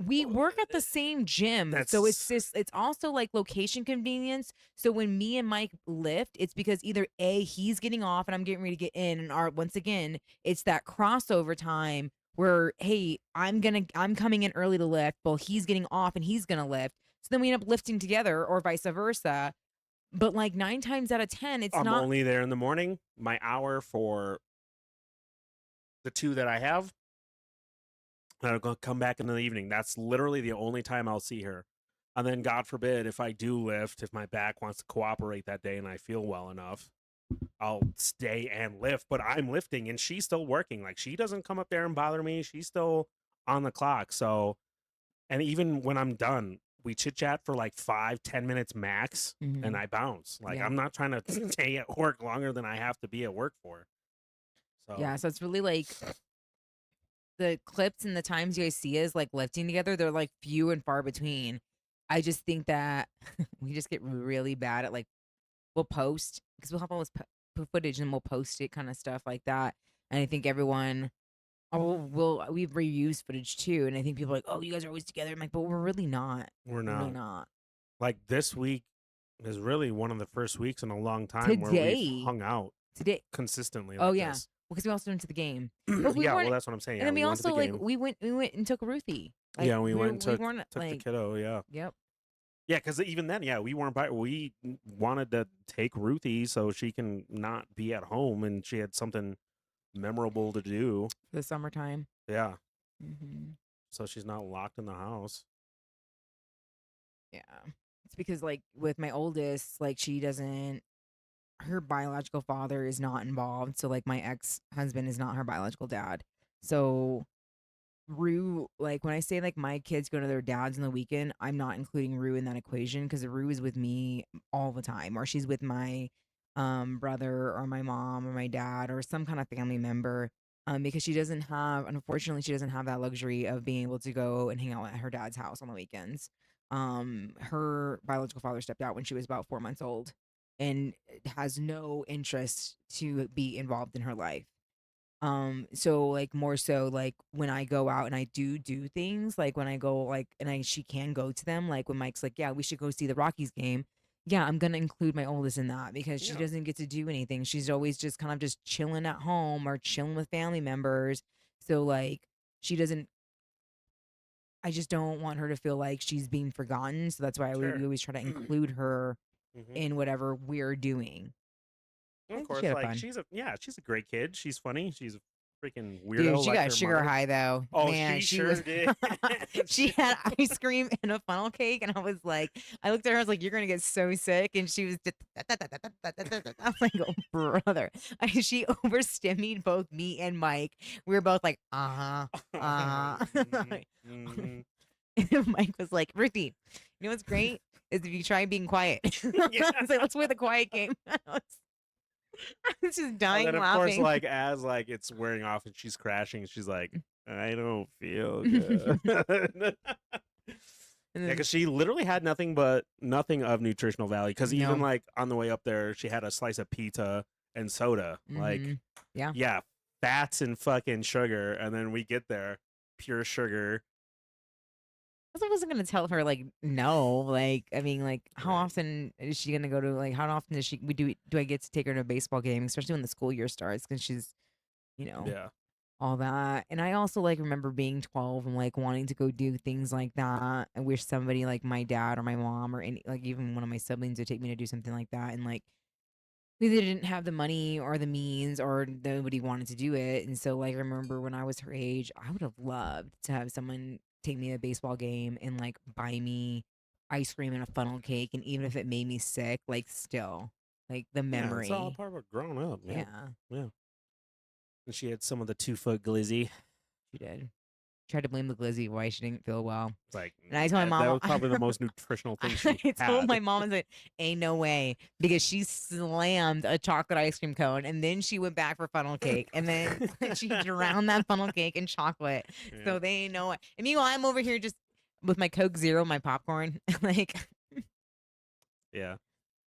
we work at the same gym, so it's That's just it's also like location convenience. So when me and Mike lift, it's because either A, he's getting off and I'm getting ready to get in, and our once again, it's that crossover time where hey, I'm coming in early to lift, while he's getting off and he's gonna lift. So then we end up lifting together or vice versa. But like 9 times out of 10, it's I'm not. only there in the morning. My hour for the 2 that I have, and I'm gonna come back in the evening. That's literally the only time I'll see her. And then, God forbid, if I do lift, if my back wants to cooperate that day and I feel well enough, I'll stay and lift. But I'm lifting and she's still working. Like, she doesn't come up there and bother me. She's still on the clock. So, and even when I'm done, we chit chat for like 5-10 minutes max, and Mhm. I bounce. Like, Yeah. I'm not trying to stay at work longer than I have to be at work for. So, Yeah, so it's really like the clips and the times you guys see us like lifting together, they're like few and far between. I just think that we just get really bad at like we'll post because we'll have all this footage and we'll post it kind of stuff like that. And I think everyone we've reused footage too. And I think people are like, oh, you guys are always together. I'm like, but we're really not. we're We're really not. not. Like, this week is really one of the first weeks in a long time where we've Today, hung out today. consistently Oh like yeah, this. because we also went to the game, but we Yeah, well, weren't. that's what I'm saying. And Yeah, then we we went to the also like game. we went and took Ruthie. Like Yeah, we went and we weren't took the like kiddo. Yeah, yep. yeah, because even then, yeah, we weren't by. We wanted to take Ruthie so she can not be at home and she had something memorable to do. For the summertime. Yeah, Hmm. so she's not locked in the house. Yeah. It's because like with my oldest, like she doesn't her biological father is not involved. So like my ex-husband is not her biological dad. So Rue, like when I say like my kids go to their dads on the weekend, I'm not including Rue in that equation because Rue is with me all the time, or she's with my brother or my mom or my dad or some kind of family member. Because she doesn't have, unfortunately, she doesn't have that luxury of being able to go and hang out at her dad's house on the weekends. Her biological father stepped out when she was about 4 months old and has no interest to be involved in her life. So like more so like when I go out and I do things, like when I go like and I she can go to them, like when Mike's like, yeah, we should go see the Rockies game. Yeah, I'm gonna include my oldest in that because she Yeah, doesn't get to do anything. She's always just kind of just chilling at home or chilling with family members. So like she doesn't I just don't want her to feel like she's being forgotten. So that's why we sure. always try to include her Hmm. in whatever we're doing. I Of think she course, had like fun. she's a great kid. She's funny. She's a freaking Dude, weirdo she like got her sugar mother. high though. Oh, Man, she she was sure did. she had ice cream and a funnel cake, and I was like, I looked at her, I was like, you're gonna get so sick. And she was I was like, oh brother. She overstimmied both me and Mike. We were both like, uh-huh, uh-huh. Mhm, mhm. And Mike was like, Ruthie, you know what's great? Is if you try being quiet. Yeah. I was like, let's play the quiet game. I was just And dying then of course, laughing. like as like it's wearing off and she's crashing, she's like, I don't feel good. And Yeah, then because she literally had nothing of nutritional value. Because even no. like on the way up there, she had a slice of pizza and soda. Like, Yeah. yeah, fats and fucking sugar. And then we get there, pure sugar. I wasn't gonna tell her like no. Like I mean, like how Right. often is she gonna go to like how often is she we do I get to take her to a baseball game, especially when the school year starts because she's you know Yeah. all that. And I also like remember being 12 and like wanting to go do things like that. I wish somebody like my dad or my mom or any like even one of my siblings would take me to do something like that. And like we either didn't have the money or the means or nobody wanted to do it. And so like I remember when I was her age, I would have loved to have someone take me to a baseball game and like buy me ice cream and a funnel cake. And even if it made me sick, like still like the Yeah, it's all memory. part of it growing up. Yeah. Yeah, Yeah. And she had some of the 2 foot glizzy. she did. Tried to blame the glizzy why she didn't feel well. It's like, And I told my that mom, was probably the most nutritional thing she I told had. my mom, I said, ain't no way. Because she slammed a chocolate ice cream cone and then she went back for funnel cake. And then she drowned that funnel cake in chocolate. Yeah. So they ain't know it. And meanwhile, I'm over here just with my Coke Zero, my popcorn. Like, Yeah.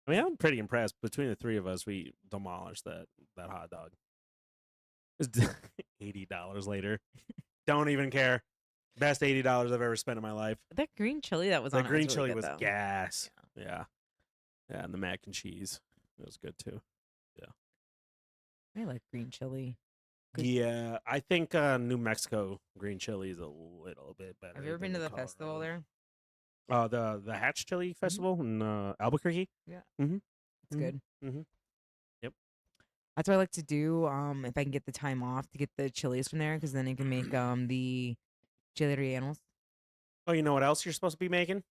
I mean, I'm pretty impressed. Between the three of us, we demolished that hot dog. $80 later. Don't even care. Best $80 I've ever spent in my life. That green chili that was The on it was green really chili good, was though. gas. Yeah. Yeah, and the mac and cheese. It was good too. I like green chili. Good. Yeah, I think New Mexico green chili is a little bit better. Have you ever been to the festival there? The Hatch Chili Festival in Albuquerque. Yeah. Mm-hmm. It's good. Mm-hmm. Yep. That's what I like to do. If I can get the time off to get the chilies from there, because then I can make the chili rellenos. Oh, you know what else you're supposed to be making?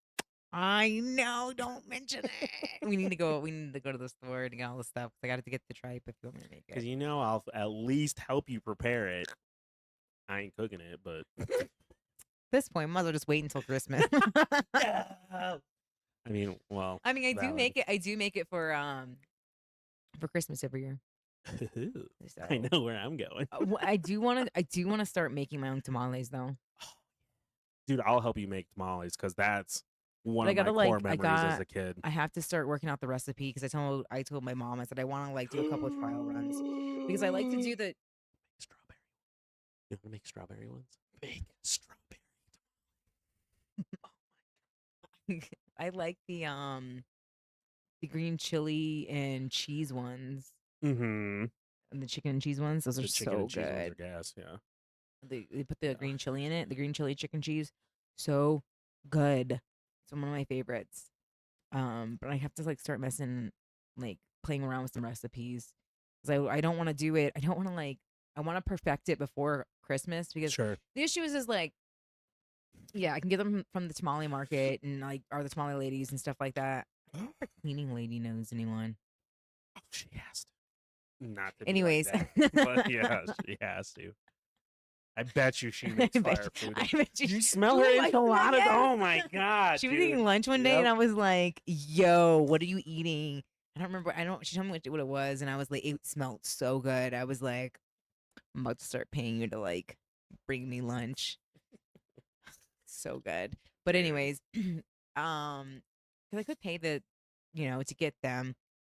I know. Don't mention it. We need to go. We need to go to the store to get all the stuff. 'Cause I got to get the tripe if you want me to make Because it. I'll at least help you prepare it. I ain't cooking it, but At this point, might as well just wait until Christmas. I mean, well, I mean, I do valid. make it. I do make it for Christmas every year. So, I know where I'm going. I do want to. I do want to start making my own tamales though. Dude, I'll help you make tamales because that's one But I of my gotta core memories as a kid. I have to start working out the recipe because I told my mom, I said I want to like do a couple of trial runs because I like to do the strawberry. You want to make strawberry ones? Make strawberry. I like the green chili and cheese ones Mm-hmm. and the chicken and cheese ones. Those The are chicken so and cheese ones are good. gas, yeah. They put the green chili in it, the green chili chicken cheese, so good. It's one of my favorites. But I have to like start playing around with some recipes because I don't want to do it. I don't want to I want to perfect it before Christmas because Sure. the issue is like, yeah, I can get them from the tamale market and or the tamale ladies and stuff like that. I don't know if the cleaning lady knows anyone. Oh, she has to. Not to Anyways, be like that, but yeah, she has to. I bet you she makes fire food. I bet You smell her enchiladas? Yes. Oh my god! She was dude. eating lunch one day, and I was like, "Yo, what are you eating?" I don't remember. I don't. She told me what it was, and I was like, "It smelled so good." I was like, "I'm about to start paying you to bring me lunch." So good. But anyways, because I could pay to get them,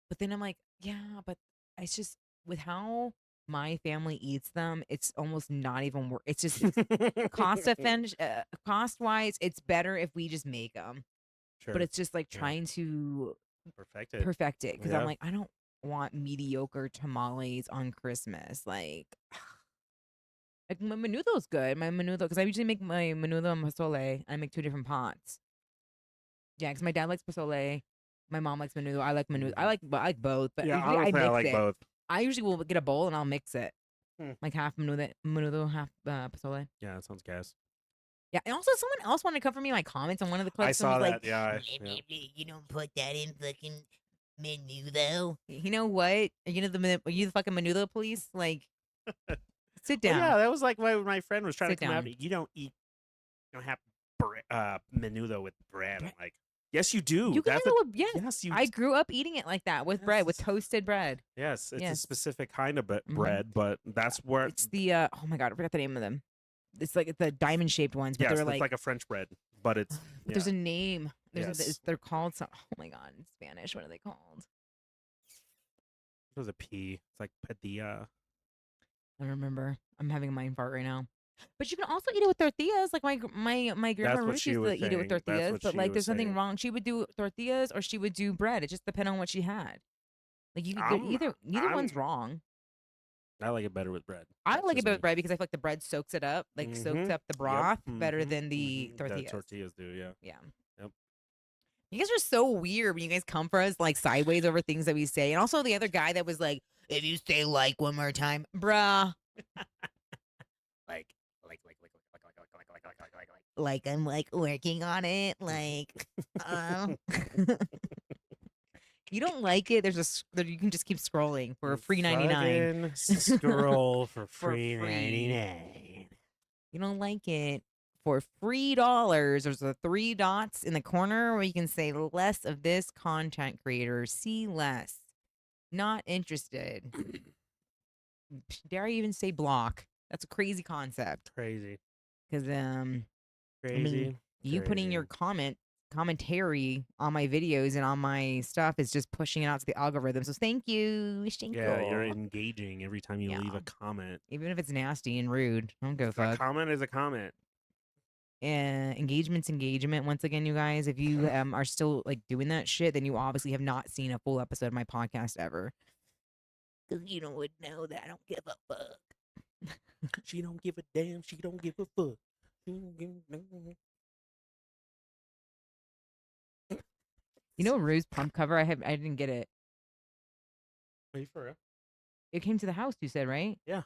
but then I'm like, yeah, but it's just with how my family eats them, it's almost not even worth. It's just cost wise, it's better if we just make them. Sure. But it's just like Yeah. trying to Perfect it. because I'm like, I don't want mediocre tamales on Christmas. Like my menudo's good. My menudo, because I usually make my menudo and pozole. I make two different pots. Yeah, because my dad likes pozole. My mom likes menudo. I like menudo. I like both, but Yeah, usually honestly, I mix like it. both. I usually will get a bowl and I'll mix it. Hmm. Like half menudo, half pozole. Yeah, that sounds gas. Yeah, and also someone else wanted to cover me my comments on one of the clips. I saw was that. like, Yeah. You don't put that in fucking menu though. You know what? Are you the fucking menudo police? Like, sit Well, down. yeah, that was like my friend was trying Sit to come down. out. You don't have menudo with bread. I'm like, yes, you do. You can That's handle it. Yes, yes, you. I grew up eating it like that with bread, with toasted bread. Yes, it's a Yes. specific kind of Mhm. bread, but that's where It's the oh my god, I forgot the name of them. It's like the diamond shaped ones, but yes, they're it's like a French bread, but it's but there's a name. Yes. They're called some. Oh my god, in Spanish, what are they called? There's a P. It's like padilla. I don't remember. I'm having a mind fart right now. But you can also eat it with tortillas. Like my grandma what Ruth she used was to eat it with saying. That's tortillas. what But she like, was there's nothing saying. wrong. She would do tortillas or she would do bread. It just depended on what she had. Like neither one's wrong. I like it better with bread. I That's like it just better me. with bread because I feel like the bread soaks it up, like soaks Mhm. up the Yep. broth better Mhm. than the Mhm. tortillas. That tortillas do, yeah. Yeah. Yep. You guys are so weird when you guys come for us like sideways over things that we say. And also the other guy that was like, If you say like one more time, bruh, like like I'm like working on it. Like, you don't like it. You can just keep scrolling for free 99. Scroll for free. 99. You don't like it for $3. There's the 3 dots in the corner where you can say less of this content creator. See less. Not interested. Dare I even say block? That's a crazy concept. Crazy. Because Crazy. you putting your commentary on my videos and on my stuff is just pushing it out to the algorithm. So thank you. Yeah, you're engaging every time you leave a comment. Even if it's nasty and rude. I don't go A fuck. comment is a comment. engagement. Once again, you guys, if you are still like doing that shit, then you obviously have not seen a full episode of my podcast ever. Because you don't would know that I don't give a fuck. She don't give a damn. She don't give a fuck. She don't give a damn. You know, Rue's pump cover. I didn't get it. Are you for real? It came to the house. You said, right? Yeah.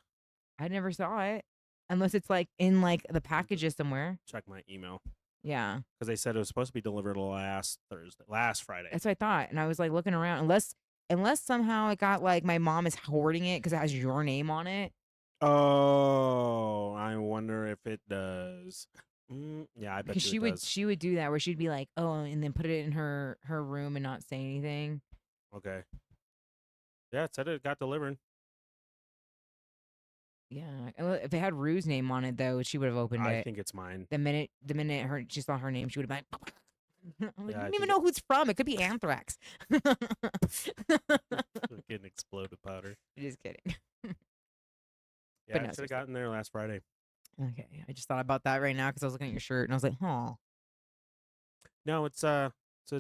I never saw it, unless it's like in like the packages somewhere. Check my email. Yeah, Because they said it was supposed to be delivered last Friday. that's what I thought. And I was like looking around, unless somehow it got like my mom is hoarding it because it has your name on it. Oh, I wonder if it does. Yeah, I bet Because you it does. she would do that where she'd be like, oh, and then put it in her room and not say anything. Okay. Yeah, it said it got delivered. Yeah, if it had Rue's name on it though, she would have opened I it. think it's mine. The minute she saw her name, she would have been. I'm like, Yeah, you I don't think even know who it's from. It could be anthrax. Getting exploded powder. Just kidding. Yeah, no, it should have seriously. gotten there last Friday. Okay, I just thought about that right now because I was looking at your shirt and I was like, oh, No, it's a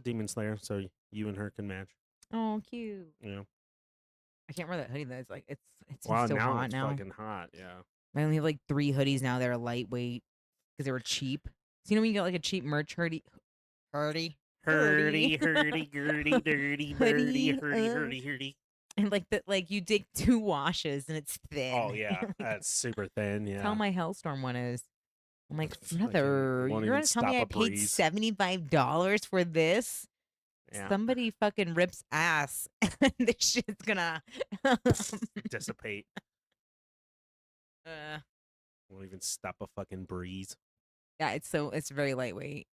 Demon Slayer, so you and her can match. oh, cute. Yeah. I can't wear that hoodie though. It's like it's Wow, so now hot it's now. fucking hot. Yeah. I only have like 3 hoodies now that are lightweight because they were cheap. So you know when you get like a cheap merch hoodie, Hurdy, hurdy, gurdy, dirty, birdie, Hoodie, hurdy. and like you dig 2 washes and it's thin. Oh yeah, that's super thin. Yeah. That's how my Hellstorm one is. I'm like, Fucking mother, won't you're even gonna tell me stop I a paid breeze. $75 for this? Yeah. Somebody fucking rips ass and this shit's gonna Dissipate. uh, Won't even stop a fucking breeze. yeah, it's very lightweight.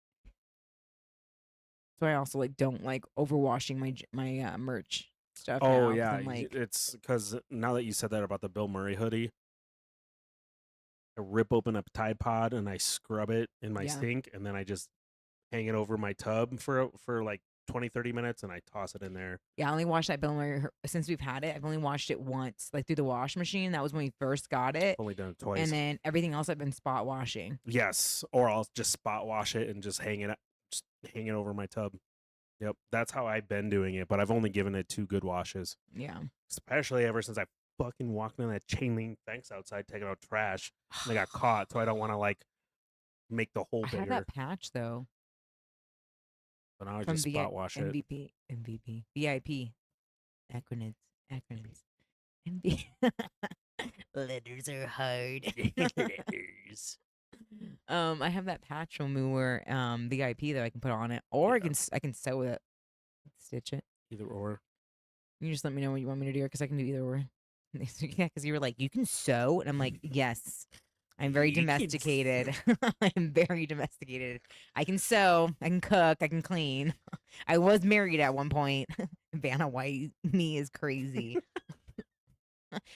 So I also like don't like overwashing my merch stuff. Oh now, 'cause yeah, I'm like, it's because now that you said that about the Bill Murray hoodie, I rip open a Tide Pod and I scrub it in my Yeah. sink, and then I just hang it over my tub for like 20-30 minutes, and I toss it in there. yeah, I only washed that Bill Murray since we've had it. I've only washed it once, like through the wash machine. That was when we first got it, Only done it twice. and then everything else I've been spot washing. Yes, or I'll just spot wash it and just hang it over my tub. Yep, that's how I've been doing it, but I've only given it 2 good washes. Yeah, Especially ever since I fucking walked in that chain link fence outside taking out trash, and I got caught. So I don't want to like make the hole I bigger. had that patch though But now I from just spot wash it. MVP, VIP, acronyms. MV. Letters are hard. Letters. I have that patch from we were VIP that I can put on it, or Yeah. I can sew it, stitch it. Either or. You just let me know what you want me to do because I can do either or. Yeah, because you were like, you can sew, and I'm like, yes. I'm very You can domesticated. I'm very domesticated. I can sew, I can cook, I can clean. I was married at one point. Vanna White, me is crazy.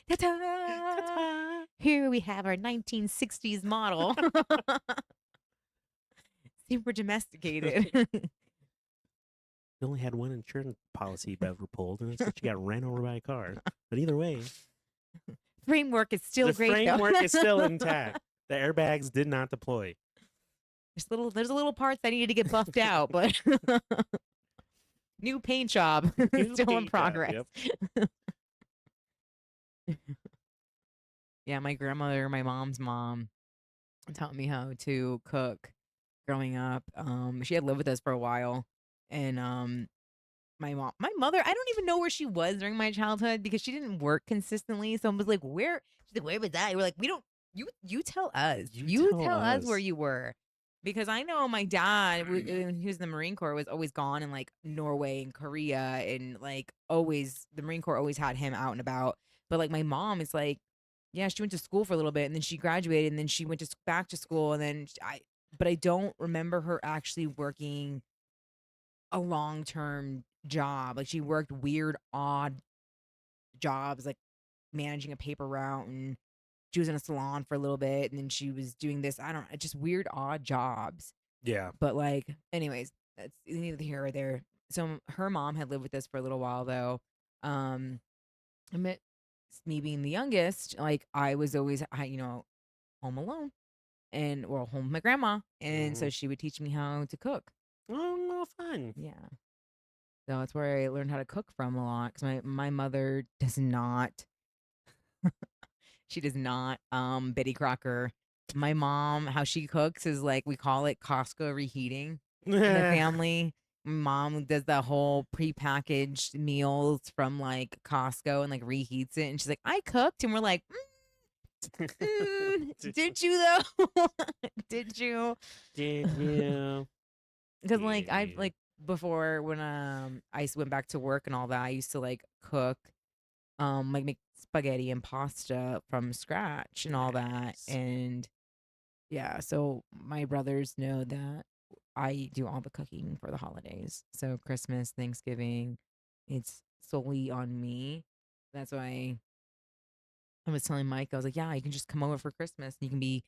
Ta-ta! Here we have our 1960s model. Super domesticated. You only had one insurance policy ever pulled, and it's that you got ran over by a car. But either way, Framework is still the great. framework though. is still intact. The airbags did not deploy. There's a little parts that needed to get buffed out, but new paint job New still in paint job, progress. yep. Yeah, my grandmother, my mom's mom, taught me how to cook growing up. She had lived with us for a while, and my mother, I don't even know where she was during my childhood because she didn't work consistently. So I was like, where? She's like, where was that? We're like, we don't. You tell us. You tell tell us where us. you were. Because I know my dad, when he was in the Marine Corps, was always gone in like Norway and Korea, and like always the Marine Corps always had him out and about. But like my mom is like, yeah, she went to school for a little bit, and then she graduated, and then she went back to school, and then but I don't remember her actually working a long-term job. Like she worked weird, odd jobs, like managing a paper route, and she was in a salon for a little bit, and then she was doing this. I don't know, just weird, odd jobs. Yeah. But like, anyways, that's neither here or there. So her mom had lived with us for a little while though. I met me being the youngest, like I was always home alone. and well, home with my grandma, and so Mhm. she would teach me how to cook. Oh, fun. Yeah, so that's where I learned how to cook from a lot because my mother does not. She does not. Betty Crocker. My mom, how she cooks is like we call it Costco reheating in the family. My mom does the whole prepackaged meals from like Costco and like reheats it, and she's like, "I cooked," and we're like, "Did you though? Did you?" Did you? Because like Did I've you? like before when went back to work and all that, I used to like cook like make spaghetti and pasta from scratch and all that. Nice. And yeah, so my brothers know that I do all the cooking for the holidays. So Christmas, Thanksgiving, it's solely on me. That's why I was telling Mike, I was like, yeah, you can just come over for Christmas and you can be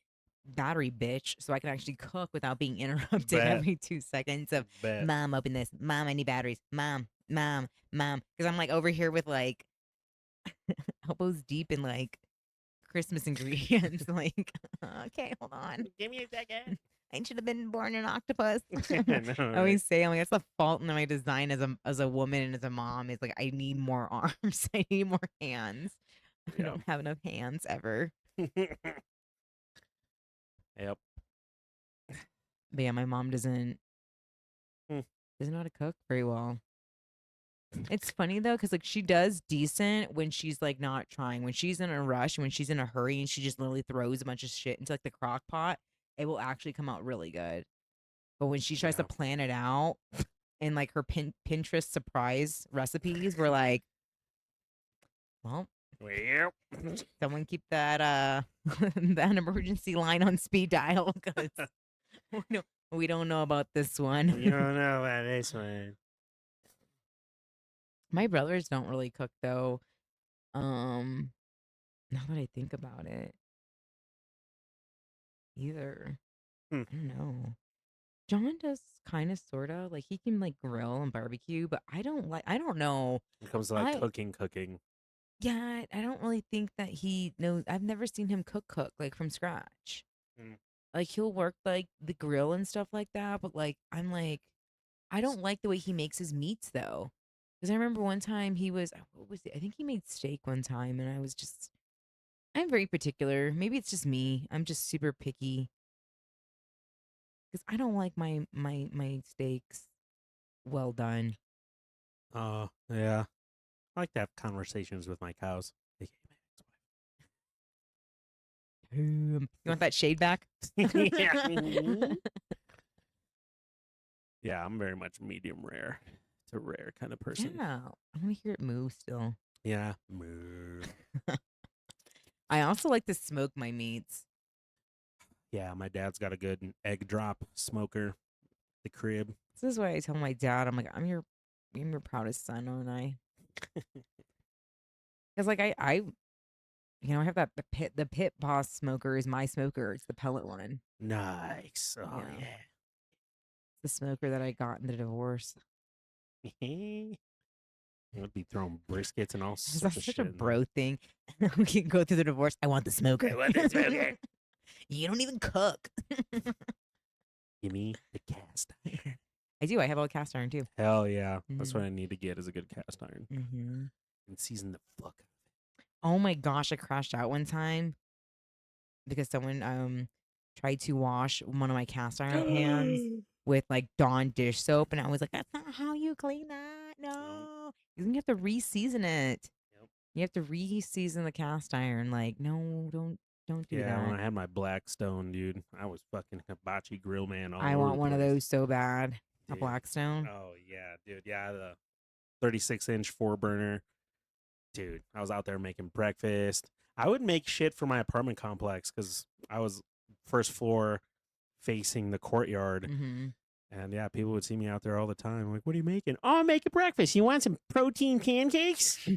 battery bitch so I can actually cook without being interrupted Bet. every 2 seconds of Bet. mom, open this. Mom, I need batteries. Mom, mom, mom. Because I'm like over here with like elbows deep in like Christmas ingredients. Like, okay, hold on. Give me a second. I should have been born an octopus. I know, I right? always say, I'm like, that's the fault in my design as a woman and as a mom. Is like, I need more arms. I need more hands. I Yep. don't have enough hands ever. Yep. But yeah, my mom doesn't Hmm. know how to cook very well. It's funny though, because like she does decent when she's like not trying. When she's in a rush, when she's in a hurry, and she just literally throws a bunch of shit into like the crock pot, it will actually come out really good. But when she tries to Yeah. plan it out and like her Pinterest surprise recipes, we're like, well, Well. someone keep that that emergency line on speed dial because we don't know about this You one. don't know about this one. My brothers don't really cook though. Um, now that I think about it, either. Hmm. I don't know. John does kind of sort of like he can like grill and barbecue, but I don't like. I don't know. It comes to like I cooking. Yeah, I don't really think that he knows. I've never seen him cook like from scratch. Mm. Like he'll work like the grill and stuff like that, but like I'm like I don't like the way he makes his meats though. Because I remember one time he was what was it? I think he made steak one time, and I was just I'm very particular. Maybe it's just me. I'm just super picky because I don't like my steaks well done. Oh, yeah. I like to have conversations with my cows. aka You want that shade back? my ex-wife. Yeah. Yeah, I'm very much medium rare to rare kind of person. Yeah, I want to hear it move still. Yeah. Moo. I also like to smoke my meats. Yeah, my dad's got a good egg drop smoker. At the crib. This is why I tell my dad, I'm like, I'm your proudest son, aren't I? Because like I have the pit boss smoker is my smoker. It's the pellet one. Nice. Oh Yeah, it's the smoker that I got in the divorce. yeah. I'd be throwing briskets and all Is sorts that of such shit a in there. bro thing? We can go through the divorce. I want the smoker. I want the smoker. You don't even cook. Give me the cast iron. I do. I have a cast iron too. Hell yeah. That's Mhm. what I need to get is a good cast iron. Mm-hmm. And season the fuck Oh my gosh, I crashed out one time because someone tried to wash one of my cast out of iron pans it. with like Dawn dish soap, and I was like, "That's not how you clean that. No. No, you have to re-season it. Yep. You have to re-season the cast iron. Like, no, don't do Yeah, when that. I had my Blackstone, dude, I was fucking hibachi grill man all I over want the one of place. those so bad. A Dude. Blackstone. Oh yeah, dude. Yeah, the 36-inch 4 burner. Dude, I was out there making breakfast. I would make shit for my apartment complex because I was first floor facing the courtyard. Mm-hmm. And yeah, people would see me out there all the time. Like, what are you making? Oh, I'm making breakfast. You want some protein pancakes?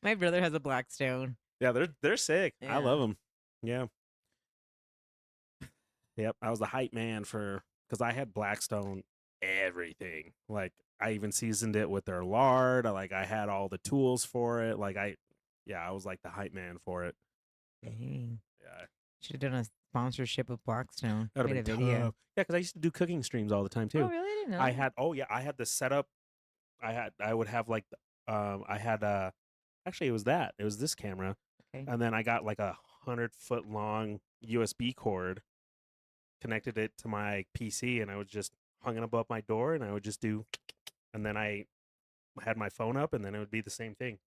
My brother has a Blackstone. Yeah, they're sick. I love Yeah. them. Yeah. Yep. I was the hype man for because I had Blackstone everything. Like I even seasoned it with their lard. I had all the tools for it. I was like the hype man for it. Dang. Yeah. Should have done a sponsorship with Blackstone. That would Made have a been video. tough. Yeah, because I used to do cooking streams all the time Oh, too. really? I didn't know. I that. had I had the setup. I would have like I had actually it was this camera, Okay. and then I got like 100-foot long USB cord, connected it to my PC, and I would just hung it above my door, and I would just do, and then I had my phone up, and then it would be the same thing.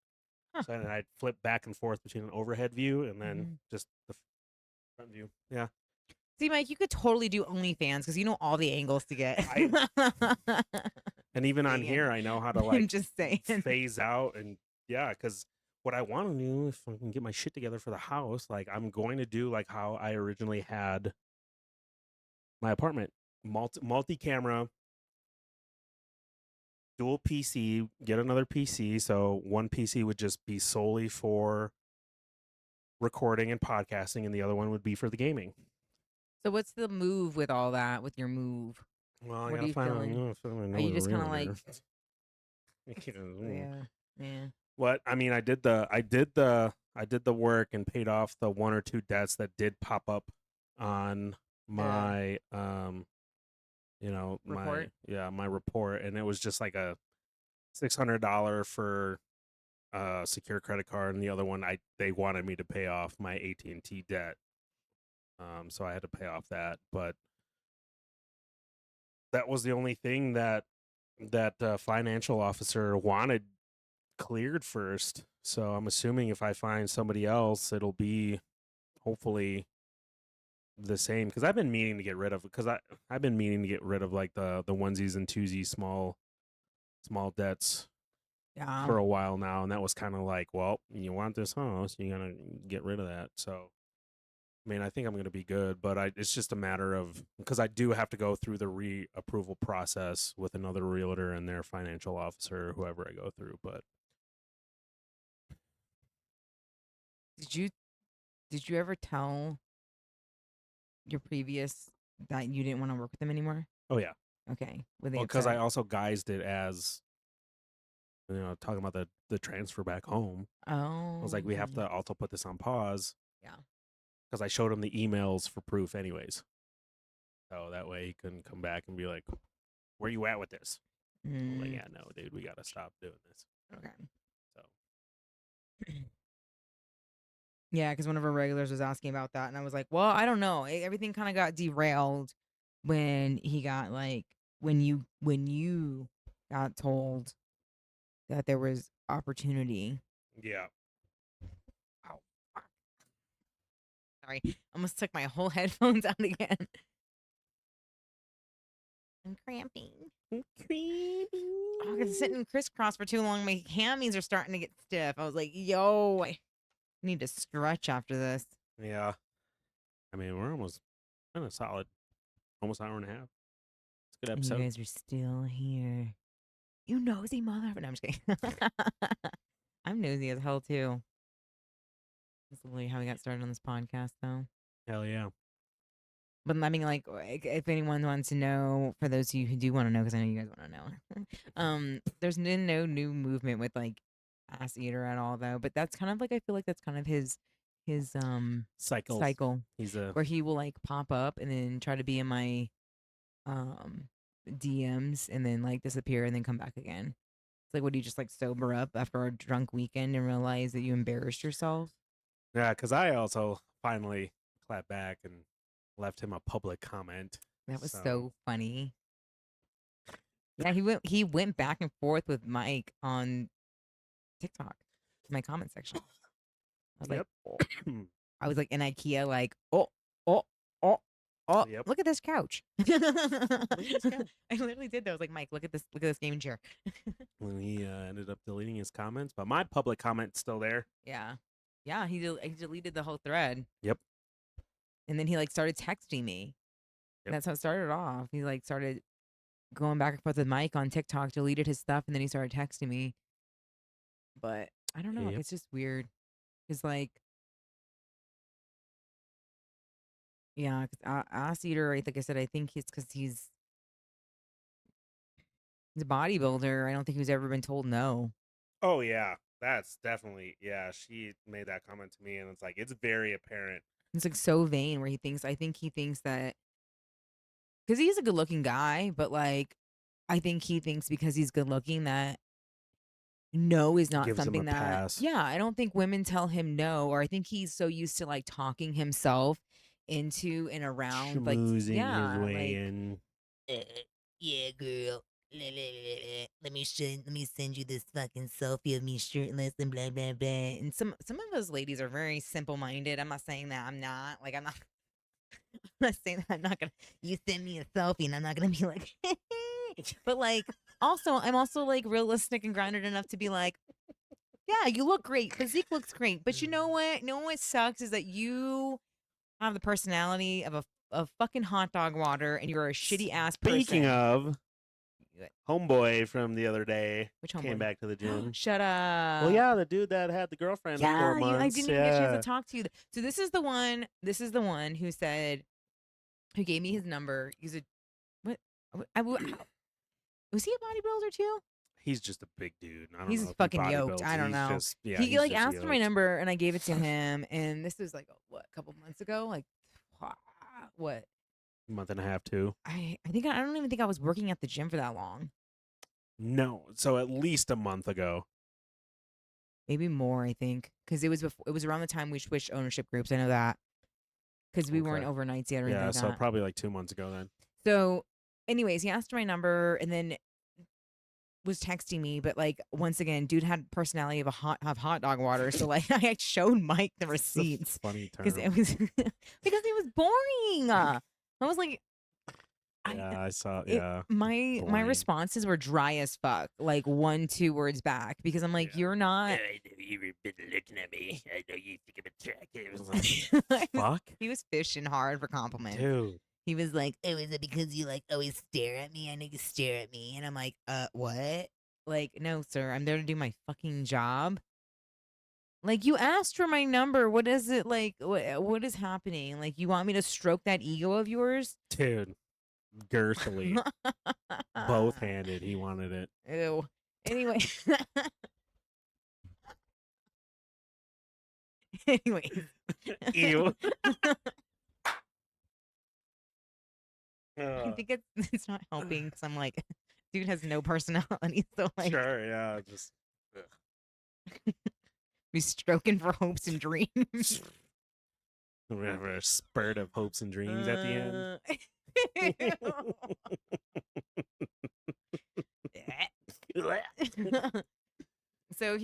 Huh. So then I'd flip back and forth between an overhead view and then Mhm. just the front view. Yeah. See, Mike, you could totally do OnlyFans because you know all the angles to get. And even on Saying. here, I know how to I'm like just saying. phase out, and yeah, because what I want to do, if I can get my shit together for the house, like I'm going to do like how I originally had my apartment, multi camera, dual PC, get another PC, so one PC would just be solely for recording and podcasting, and the other one would be for the gaming. So what's the move with all that? With your move? Well, I What are gotta you find feeling? another Are you just kind of realtor. like, Yeah. yeah. What I mean, I did the work and paid off the one or two debts that did pop up on my Report? my report, and it was just like a $600 for secure credit card, and the other one they wanted me to pay off my AT&T debt, so I had to pay off that, but that was the only thing that financial officer wanted cleared first. So I'm assuming if I find somebody else, it'll be hopefully the same, because I've been meaning to get rid of, I've been meaning to get rid of like the onesies and twosies small debts Yeah. for a while now, and that was kind of like, well, you want this house, you gotta get rid of that. So I mean, I think I'm going to be good, but it's just a matter of, because I do have to go through the reapproval process with another realtor and their financial officer, whoever I go through. But Did you ever tell your previous that you didn't want to work with them anymore? oh yeah, Okay. Were they well, because I upset? also guised it as, talking about the transfer back home. I was Oh. like, we have to also put this on pause Yeah. because I showed him the emails for proof, anyways. So that way he couldn't come back and be like, "Where you at with this?" I'm like, Mm, "Yeah, no, dude, we gotta stop doing this." okay. So Yeah, because one of our regulars was asking about that, and I was like, "Well, I don't know. Everything kind of got derailed when he got like when you got told that there was opportunity." yeah, Ow, fuck. Sorry, I almost took my whole headphones out again. I'm cramping. Oh, 'cause sitting crisscross for too long, my hammies are starting to get stiff. I was like, "Yo, I need to stretch after this." yeah. I mean, we're almost in a solid, almost hour and a half. It's a good And you episode. guys are still here. You nosy mother. No, I'm just kidding. I'm nosy as hell too. That's literally how we got started on this podcast, though. Hell yeah. But I mean, like, if anyone wants to know, for those of you who do want to know, because I know you guys want to know, there's been no new movement with like Ass Eater at all, though. But that's kind of like, I feel like that's kind of his Cycles. cycle, He's a where he will like pop up and then try to be in my um DMs and then like disappear and then come back again. It's like, what do you just like sober up after a drunk weekend and realize that you embarrassed yourself? yeah, because I also finally clapped back and left him a public comment. That was So so funny. Yeah, he went back and forth with Mike on TikTok in my comment section. I was like, yep. oh. I was like in IKEA, like, oh, oh, oh, oh, Yep. look at this couch. I literally did that. I was like, Mike, look at this gaming chair. When he ended up deleting his comments, but my public comment's still there. Yeah, yeah. He deleted the whole thread. Yep. And then he like started texting me. Yep. That's how it started off. He like started going back and forth with Mike on TikTok, deleted his stuff, and then he started texting me. But I don't know. Yep. It's just weird. It's like, yeah, because Ass Eater, like I said, I think it's because he's a bodybuilder. I don't think he's ever been told no. Oh yeah, that's definitely, yeah. She made that comment to me, and it's like it's very apparent He's like so vain where I think he thinks that because he's a good looking guy, but like I think he thinks because he's good looking that no is not Gives him a something that, pass. yeah, I don't think women tell him no, or I think he's so used to like talking himself into and around, like, Schmoozing his yeah, way like, in. Yeah, girl. Let me send you this fucking selfie of me shirtless and blah blah blah. and some of those ladies are very simple minded. I'm not saying that I'm not, like, I'm not, I'm not saying that I'm not gonna, you send me a selfie and I'm not gonna be like, but like, also, I'm also like realistic and grounded enough to be like, yeah, you look great. Physique looks great. But you know what? No, what sucks is that you have the personality of fucking hot dog water and you're a shitty ass person. Speaking of, What? homeboy from the other day Which came homeboy? back to the gym. Shut up. Well, yeah, the dude that had the girlfriend of 4 Yeah, I months. didn't even get a chance to talk to you. So this is the one. This is the one who said, who gave me his number. He's a what? Was he a bodybuilder too? He's just a big dude. I don't He's know if fucking he yoked. bodybuilds. I don't He's know. Just, yeah, He he's like just asked for my yoked. number and I gave it to him. And this was like what, a couple months ago? Like what? Month and a half, too. I think I don't even think I was working at the gym for that long. No, so at least a month ago. Maybe more, I think, because it was before, it was around the time we switched ownership groups. I know that because we weren't Okay. overnights yet or anything Yeah, like so that. probably like 2 months ago then. So, anyways, he asked for my number and then was texting me, but like once again, dude had personality of hot dog water. So like I showed Mike the It's a receipts funny because it term. was because it was boring. I was like, Yeah, I saw. it, Yeah, my boring. responses were dry as fuck, like 1-2 words back because I'm like, Yeah. you're not. I know you've been looking at me. I know you think I'm attractive. Fuck, He was fishing hard for compliments. dude. He was like, Oh, is it because you like always stare at me? I know you stare at me. and I'm like, what? Like, no, sir, I'm there to do my fucking job. Like, you asked for my number. What is it like? What is happening? Like, you want me to stroke that ego of yours? Dude, girthily, both handed. He wanted it. Ew. Anyway. Anyways. Ew. I think it's not helping because I'm like, dude has no personality. So like, Sure, yeah, just be stroking for hopes and dreams. we have a spurt of hopes and dreams at the end. So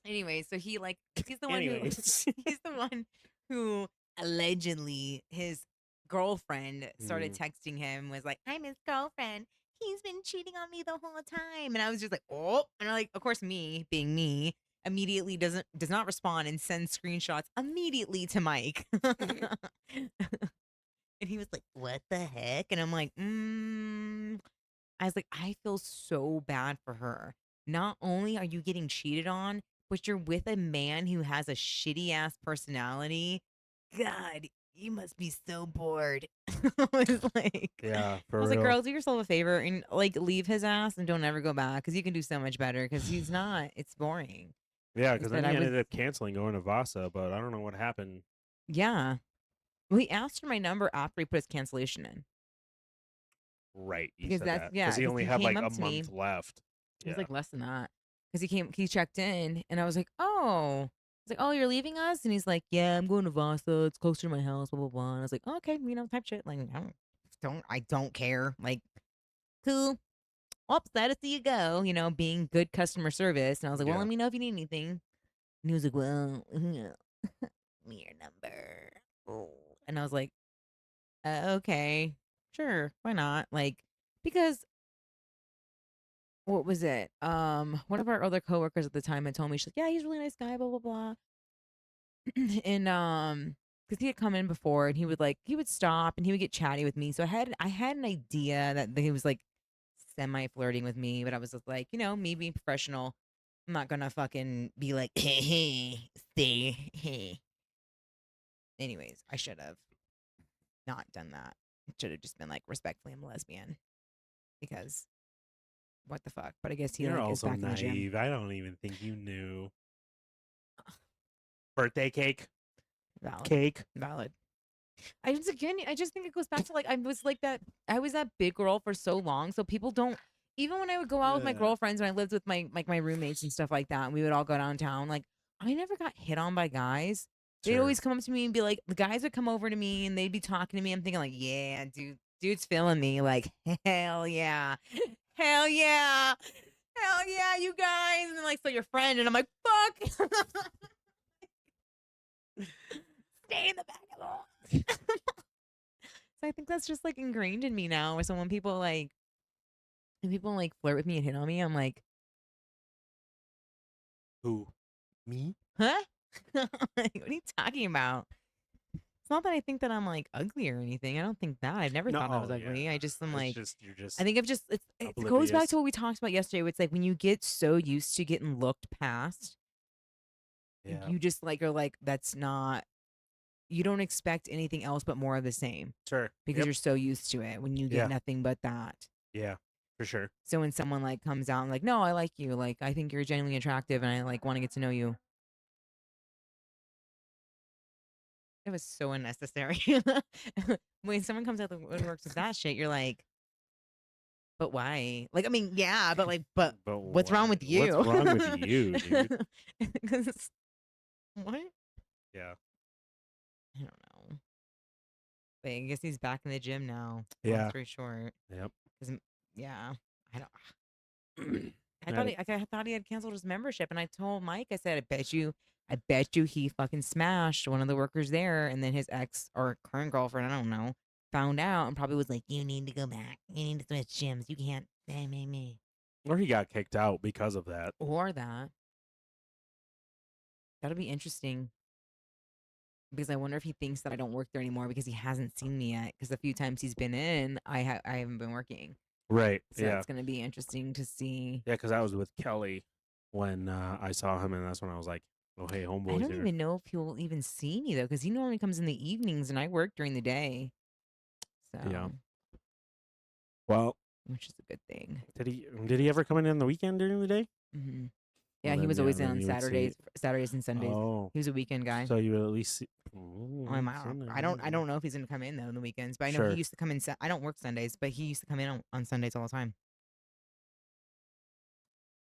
anyway, so he like he's the one Anyways. who he's the one who allegedly his girlfriend started texting him, was like, I'm his girlfriend. He's been cheating on me the whole time. And I was just like, oh, and I like, of course, me being me, immediately does not respond and sends screenshots immediately to Mike. And he was like, what the heck? And I'm like, I was like, I feel so bad for her. Not only are you getting cheated on, but you're with a man who has a shitty ass personality. God, you must be so bored. I was like, Yeah, I for was real. like, girl, do yourself a favor and like leave his ass and don't ever go back because you can do so much better because he's not. It's boring. Yeah, because then said he I would- ended up canceling going to Vasa, but I don't know what happened. Yeah. Well, he asked for my number after he put his cancellation in. Right, you Because said that's that yeah. because he 'cause only he had came like up a to me. month left. It was Yeah. like less than that. Because he checked in and I was like, oh. I was like, oh, you're leaving us? And he's like, yeah, I'm going to Vasa. It's closer to my house, blah, blah, blah. And I was like, oh, okay, type shit. Like, I don't care. Like, cool. Oops, let us see you go. Being good customer service. And I was like, well, Yeah. let me know if you need anything. And he was like, well, me your number. Oh. And I was like, okay, sure, why not? Like, because what was it? One of our other coworkers at the time had told me, she's like, yeah, he's a really nice guy, blah blah blah. And because he had come in before and he would stop and he would get chatty with me. So I had an idea that he was like semi flirting with me, but I was just like, me being professional, I'm not gonna fucking be like, hey, hey, stay, hey. Anyways, I should have not done that. It should have just been like, respectfully, I'm a lesbian. Because what the fuck? But I guess he You're like is also back in the gym. naive. I don't even think you knew. Birthday cake. Valid. Cake. Valid. I just think it goes back to like I was like that. I was that big girl for so long, so people don't. Even when I would go out with my Yeah. girlfriends and I lived with my roommates and stuff like that, and we would all go downtown. Like I never got hit on by guys. They'd Sure. always come up to me and be like, the guys would come over to me and they'd be talking to me. I'm thinking like, yeah, dude's feeling me. Like hell yeah, hell yeah, hell yeah, you guys. And they're like, so your friend, and I'm like, fuck. Stay in the back of the line. So I think that's just like ingrained in me now. So when people like flirt with me and hit on me, I'm like, Who? Me? huh? Like, what are you talking about? It's not that I think that I'm like ugly or anything. I don't think that. I never No, thought I was oh, ugly. yeah. I just am It's like, just you're just I think I've just it goes back oblivious. to what we talked about yesterday. Where it's like when you get so used to getting looked past, yeah. you just like are like, that's not. You don't expect anything else but more of the same Sure. because Yep. you're so used to it. When you get Yeah. nothing but that. Yeah. For sure. So when someone like comes out and like, no, I like you, like I think you're genuinely attractive and I like want to get to know you. It was so unnecessary. When someone comes out the woodworks with that shit, you're like, but why? Like, I mean, yeah, but like, but what's wrong with you? What's wrong with you, dude? 'Cause- what? Yeah. I don't know. But I guess he's back in the gym now. Yeah. Long story short. Yep. 'Cause, yeah, I don't. Got I thought he had canceled his membership, and I told Mike, I said, I bet you he fucking smashed one of the workers there, and then his ex or current girlfriend, I don't know, found out and probably was like, you need to go back, you need to switch gyms, you can't, me, Or he got kicked out because of that. or that. That'll be interesting because I wonder if he thinks that I don't work there anymore because he hasn't seen me yet. Because the few times he's been in, I haven't been working, Right. so yeah. it's gonna be interesting to see. Yeah, because I was with Kelly when I saw him, and that's when I was like, "Oh, hey, I homeboy's don't here." even know if he'll even see me though, because he normally comes in the evenings and I work during the day. So, Yeah. Well, which is a good thing. did he ever come in on the weekend during the day? Hmm. Well, Yeah, he then, was always in then on you would see- Saturdays and Sundays. Oh, He was a weekend guy. so you would at least see. Oh, I don't know if he's gonna come in though on the weekends, but I know Sure. he used to come in. I don't work Sundays, but he used to come in on Sundays all the time.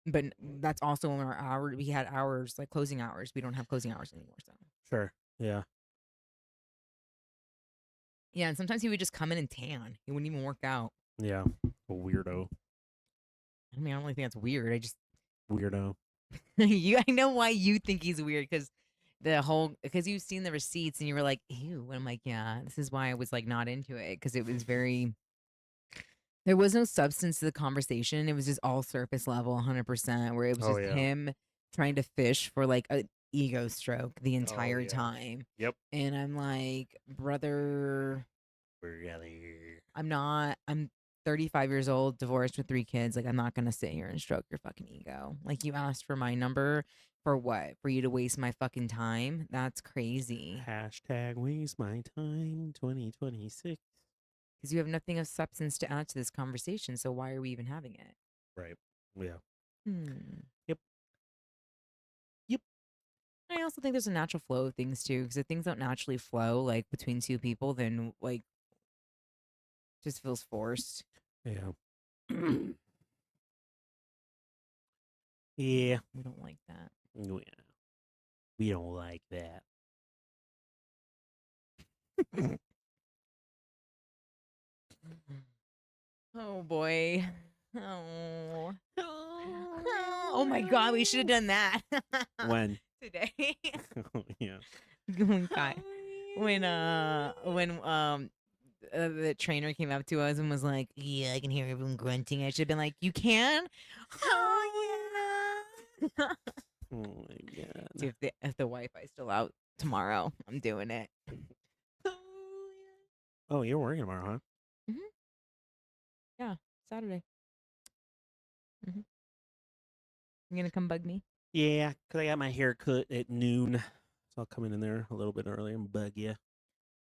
But that's also when we had hours like closing hours. We don't have closing hours anymore. So Sure. Yeah. yeah, and sometimes he would just come in and tan. He wouldn't even work out. Yeah. A weirdo. I mean, I don't really think that's weird. I just Weirdo. I know why you think he's weird because you've seen the receipts and you were like, ew. And I'm like, yeah, this is why I was like not into it because it was there was no substance to the conversation. It was just all surface level, 100%, where it was Oh, just yeah. him trying to fish for like a ego stroke the entire yeah. time. Yep. And I'm like, brother, I'm 35 years old, divorced with 3 kids. Like, I'm not going to sit here and stroke your fucking ego. Like, you asked for my number for what? For you to waste my fucking time? That's crazy. Hashtag waste my time 2026. Because you have nothing of substance to add to this conversation. So why are we even having it? Right. Yeah. Yep. I also think there's a natural flow of things too. Because if things don't naturally flow like between two people, then like just feels forced. Yeah. Yeah. We don't like that. Oh, yeah. We don't like that. Oh boy. Oh. Oh my god, we should have done that. When? Today. Oh, yeah. God. When the trainer came up to us and was like, yeah, I can hear everyone grunting. I should have been like, you can? Oh yeah. Oh my god. Dude, if the Wi-Fi's still out tomorrow, I'm doing it. Oh, you're working tomorrow, huh? Yeah, Saturday. You gonna come bug me? Yeah, because I got my hair cut at noon. So I'll come in there a little bit early and bug you.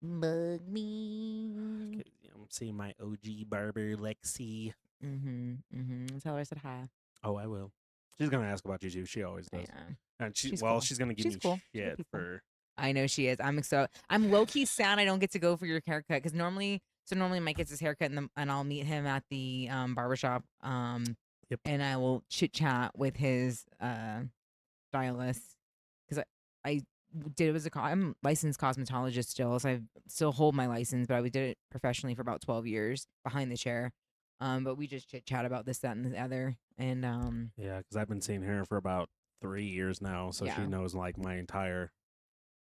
Bug me. I'm seeing my OG barber, Lexi. Tell her I said hi. Oh, I will. She's going to ask about you, too. She always does. Yeah. And She's cool. she's going to give She's me cool. She's good shit people. for I know she is. I'm low key sad I don't get to go for your haircut because normally Mike gets his haircut and I'll meet him at the barbershop Yep. and I will chit chat with his stylist because I did it was I'm licensed cosmetologist still, so I still hold my license, but I did it professionally for about 12 years behind the chair. But we just chit chat about this, that, and the other, and Yeah, because I've been seeing her for about 3 years now, so she yeah. knows like my entire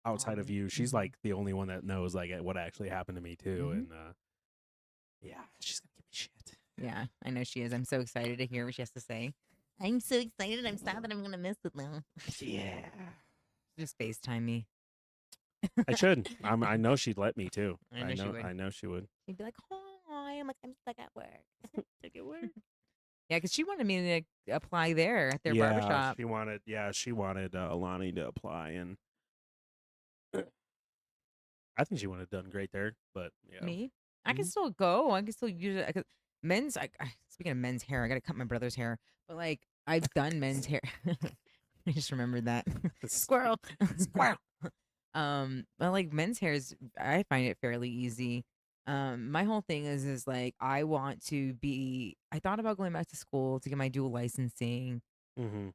outside of you. She's Mhm. like the only one that knows like what actually happened to me too, Mhm. and yeah, she's gonna give me shit. Yeah, I know she is. I'm so excited to hear what she has to say. I'm so excited. I'm sad that I'm gonna miss it now. Yeah, Just FaceTime me. I should. I know she'd let me too. I know she would. I know she would. She'd be like, "Hi," I'm like, "I'm stuck at work." Take it where? Yeah, because she wanted me to apply there at their Yeah, barbershop. she wanted. Yeah, she wanted Lani to apply, and I think she would have done great there. But yeah, Me, I can Mhm. still go. I can still use it. Men's. Speaking of men's hair, I got to cut my brother's hair. But like, I've done men's hair. I just remembered that squirrel. Squirrel. But like men's hair is, I find it fairly easy. My whole thing is like I want to be. I thought about going back to school to get my dual licensing Mm-hmm.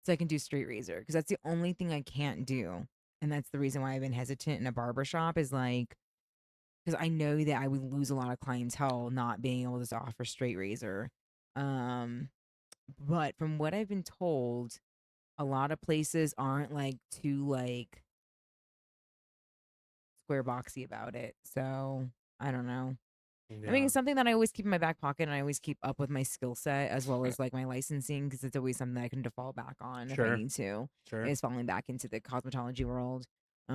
so I can do straight razor because that's the only thing I can't do, and that's the reason why I've been hesitant in a barber shop is like because I know that I would lose a lot of clientele not being able to offer straight razor. Um, but from what I've been told, a lot of places aren't like too like square boxy about it. So I don't know. I mean, Yeah. it's something that I always keep in my back pocket, and I always keep up with my skill set as well as like my licensing because it's always something that I can default back on if I Sure. need to. Sure. Is falling back into the cosmetology world. A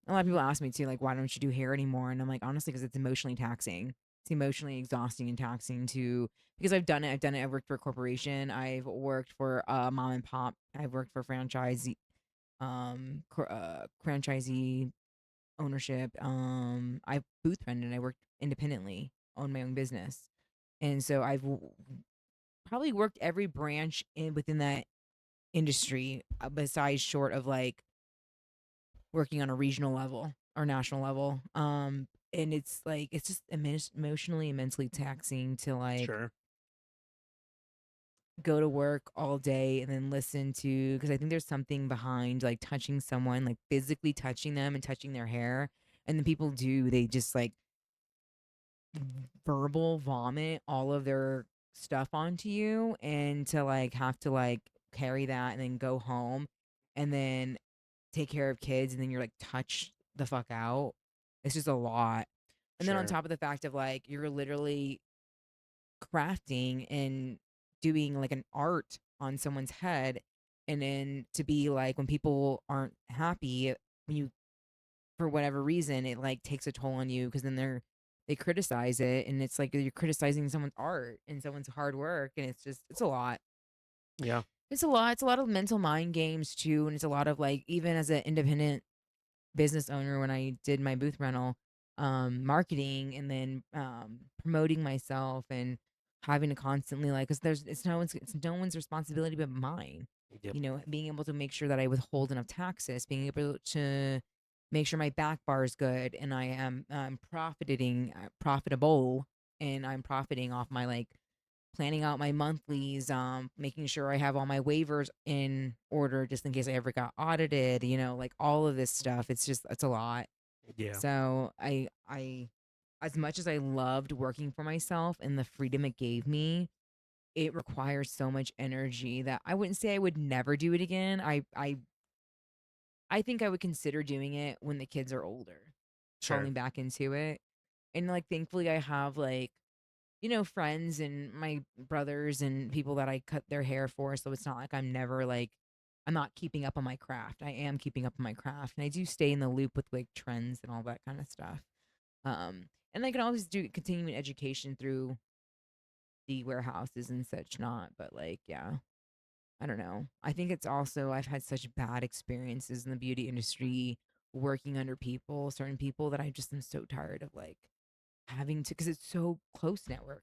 lot of people ask me too, like, why don't you do hair anymore? And I'm like, honestly, because it's emotionally taxing. It's emotionally exhausting and taxing to because I've done it. I've done it. I've worked for a corporation. I've worked for mom and pop. I've worked for franchisee ownership. I booth rented. I worked independently, owned my own business, and so probably worked every branch within that industry, besides short of like working on a regional level or national level. And it's like it's just emotionally and mentally taxing to like Sure. go to work all day and then listen to because I think there's something behind like touching someone, like physically touching them and touching their hair. And then people do, they just like verbal vomit all of their stuff onto you and to like have to like carry that and then go home and then take care of kids and then you're like touched the fuck out. It's just a lot. And then on Sure. top of the fact of like you're literally crafting and doing like an art on someone's head and then to be like when people aren't happy when you for whatever reason it like takes a toll on you because then they criticize it and it's like you're criticizing someone's art and someone's hard work and it's a lot. Yeah. It's a lot of mental mind games too and it's a lot of like even as an independent business owner when I did my booth rental, marketing and then promoting myself and having to constantly like because there's it's no one's responsibility but mine. Yep. You know, being able to make sure that I withhold enough taxes, being able to make sure my back bar is good and I am profitable and I'm profiting off my like planning out my monthlies, making sure I have all my waivers in order just in case I ever got audited, you know, like all of this stuff. It's a lot. Yeah. So I as much as I loved working for myself and the freedom it gave me, it requires so much energy that I wouldn't say I would never do it again. I think I would consider doing it when the kids are older, Sure. falling back into it. And like thankfully I have like you know, friends and my brothers and people that I cut their hair for. So it's not like I'm never like, I'm not keeping up on my craft. I am keeping up on my craft. And I do stay in the loop with like trends and all that kind of stuff. And I can always do continuing education through the warehouses and such not. But like, yeah, I don't know. I think it's also, I've had such bad experiences in the beauty industry working under people, certain people that I just am so tired of like having to, because it's so close network.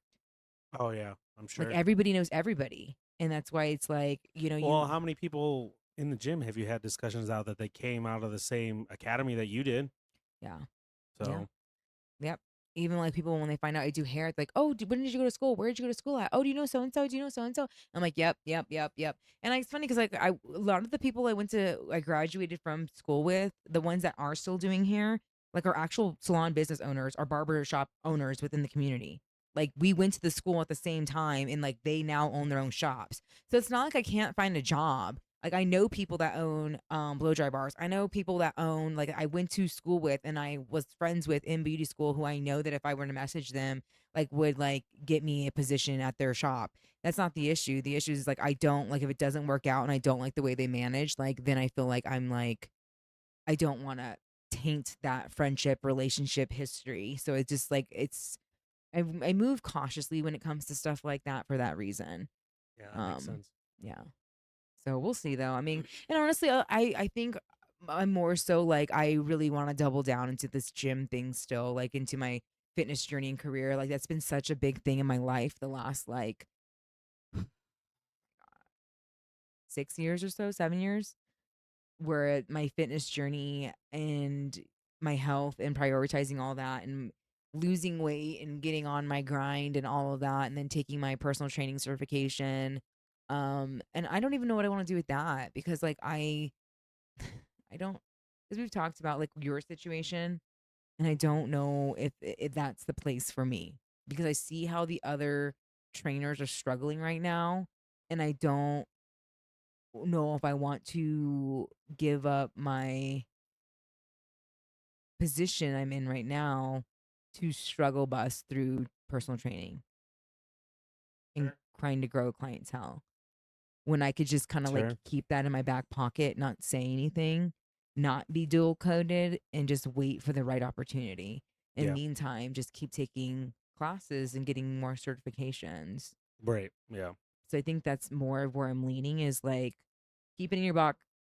Oh yeah, I'm Like sure. everybody knows everybody. And that's why it's like, you know, Well, you how many people In the gym, have you had discussions out that they came out of the same academy that you did? Yeah. So Yeah. Yep. Even like people when they find out I do hair, it's like, oh, when did you go to school? Where did you go to school at? Oh, do you know so and so? Do you know so and so? I'm like, yep, yep, yep, yep. And it's funny because like a lot of the people I graduated from school with, the ones that are still doing hair, like are actual salon business owners, are barber shop owners within the community. Like we went to the school at the same time, and like they now own their own shops. So it's not like I can't find a job. Like I know people that own blow dry bars. I know people that own like I went to school with and I was friends with in beauty school who I know that if I were to message them like would like get me a position at their shop. That's not the issue. The issue is like I don't like if it doesn't work out and I don't like the way they manage, like then I feel like I'm like I don't want to taint that friendship, relationship, history. So it's just like I move cautiously when it comes to stuff like that for that reason. yeah, that makes Um sense. yeah. So we'll see though. I mean, and honestly, I think I'm more so like I really want to double down into this gym thing still, like into my fitness journey and career. Like that's been such a big thing in my life the last like 6 years or so, 7 years, where my fitness journey and my health and prioritizing all that and losing weight and getting on my grind and all of that and then taking my personal training certification. And I don't even know what I want to do with that because like I don't, because we've talked about like your situation, and I don't know if that's the place for me because I see how the other trainers are struggling right now, and I don't know if I want to give up my position I'm in right now to struggle bus through personal training and Sure. trying to grow clientele. When I could just kind of like Sure. keep that in my back pocket, not say anything, not be dual coded, and just wait for the right opportunity. In Yeah. meantime, just keep taking classes and getting more certifications. Right. Yeah. So I think that's more of where I'm leaning is like keep it in your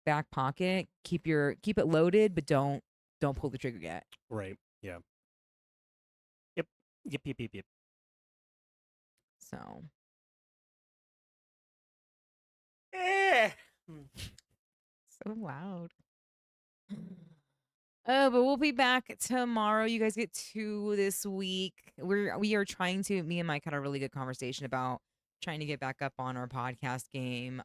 back pocket, keep it loaded, but don't pull the trigger yet. Right. Yeah. Yep. Yep. Yep. Yep. Yep. So Eh. so loud. Oh, but we'll be back tomorrow. You guys get two this week. We are trying to me and Mike had a really good conversation about trying to get back up on our podcast game.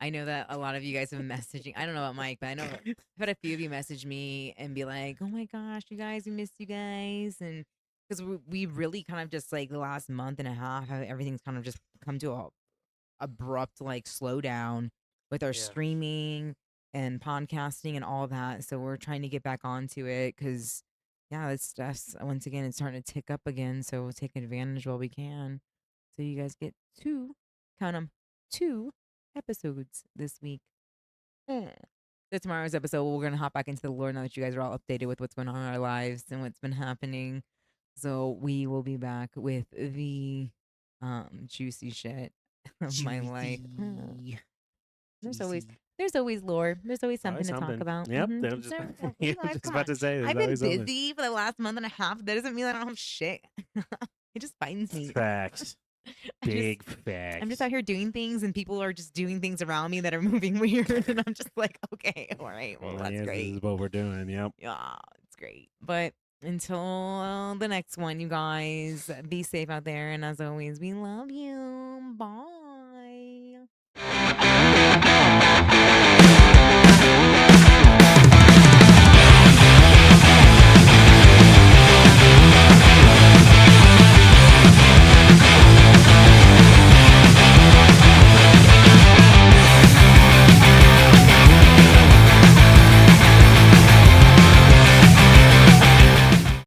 I know that a lot of you guys have been messaging. I don't know about Mike, but I know I've had a few of you message me and be like, "Oh my gosh, you guys, we missed you guys," and because we really kind of just like the last month and a half, how everything's kind of just come to a abrupt like slowdown with our Yeah. streaming and podcasting and all that. So we're trying to get back onto it because yeah, this stuff's once again it's starting to tick up again. So we'll take advantage while we can. So you guys get count them, two episodes this week. Eh. So tomorrow's episode, we're gonna hop back into the lore now that you guys are all updated with what's going on in our lives and what's been happening. So we will be back with the juicy shit of my life. Juicy. There's always Juicy. there's always lore. There's always something Always to talk something. about. Yep. That was just, You yeah, guys, just come about on. to say. There's I've been always something. busy for the last month and a half. That doesn't mean I don't have shit. It just finds me. Facts. Big I'm facts. just out here doing things, and people are just doing things around me that are moving weird, and I'm just like, okay, all right, well, that's Yes, great. This is what we're doing. Yep. Yeah, it's great. But until the next one, you guys be safe out there, and as always, we love you. Bye.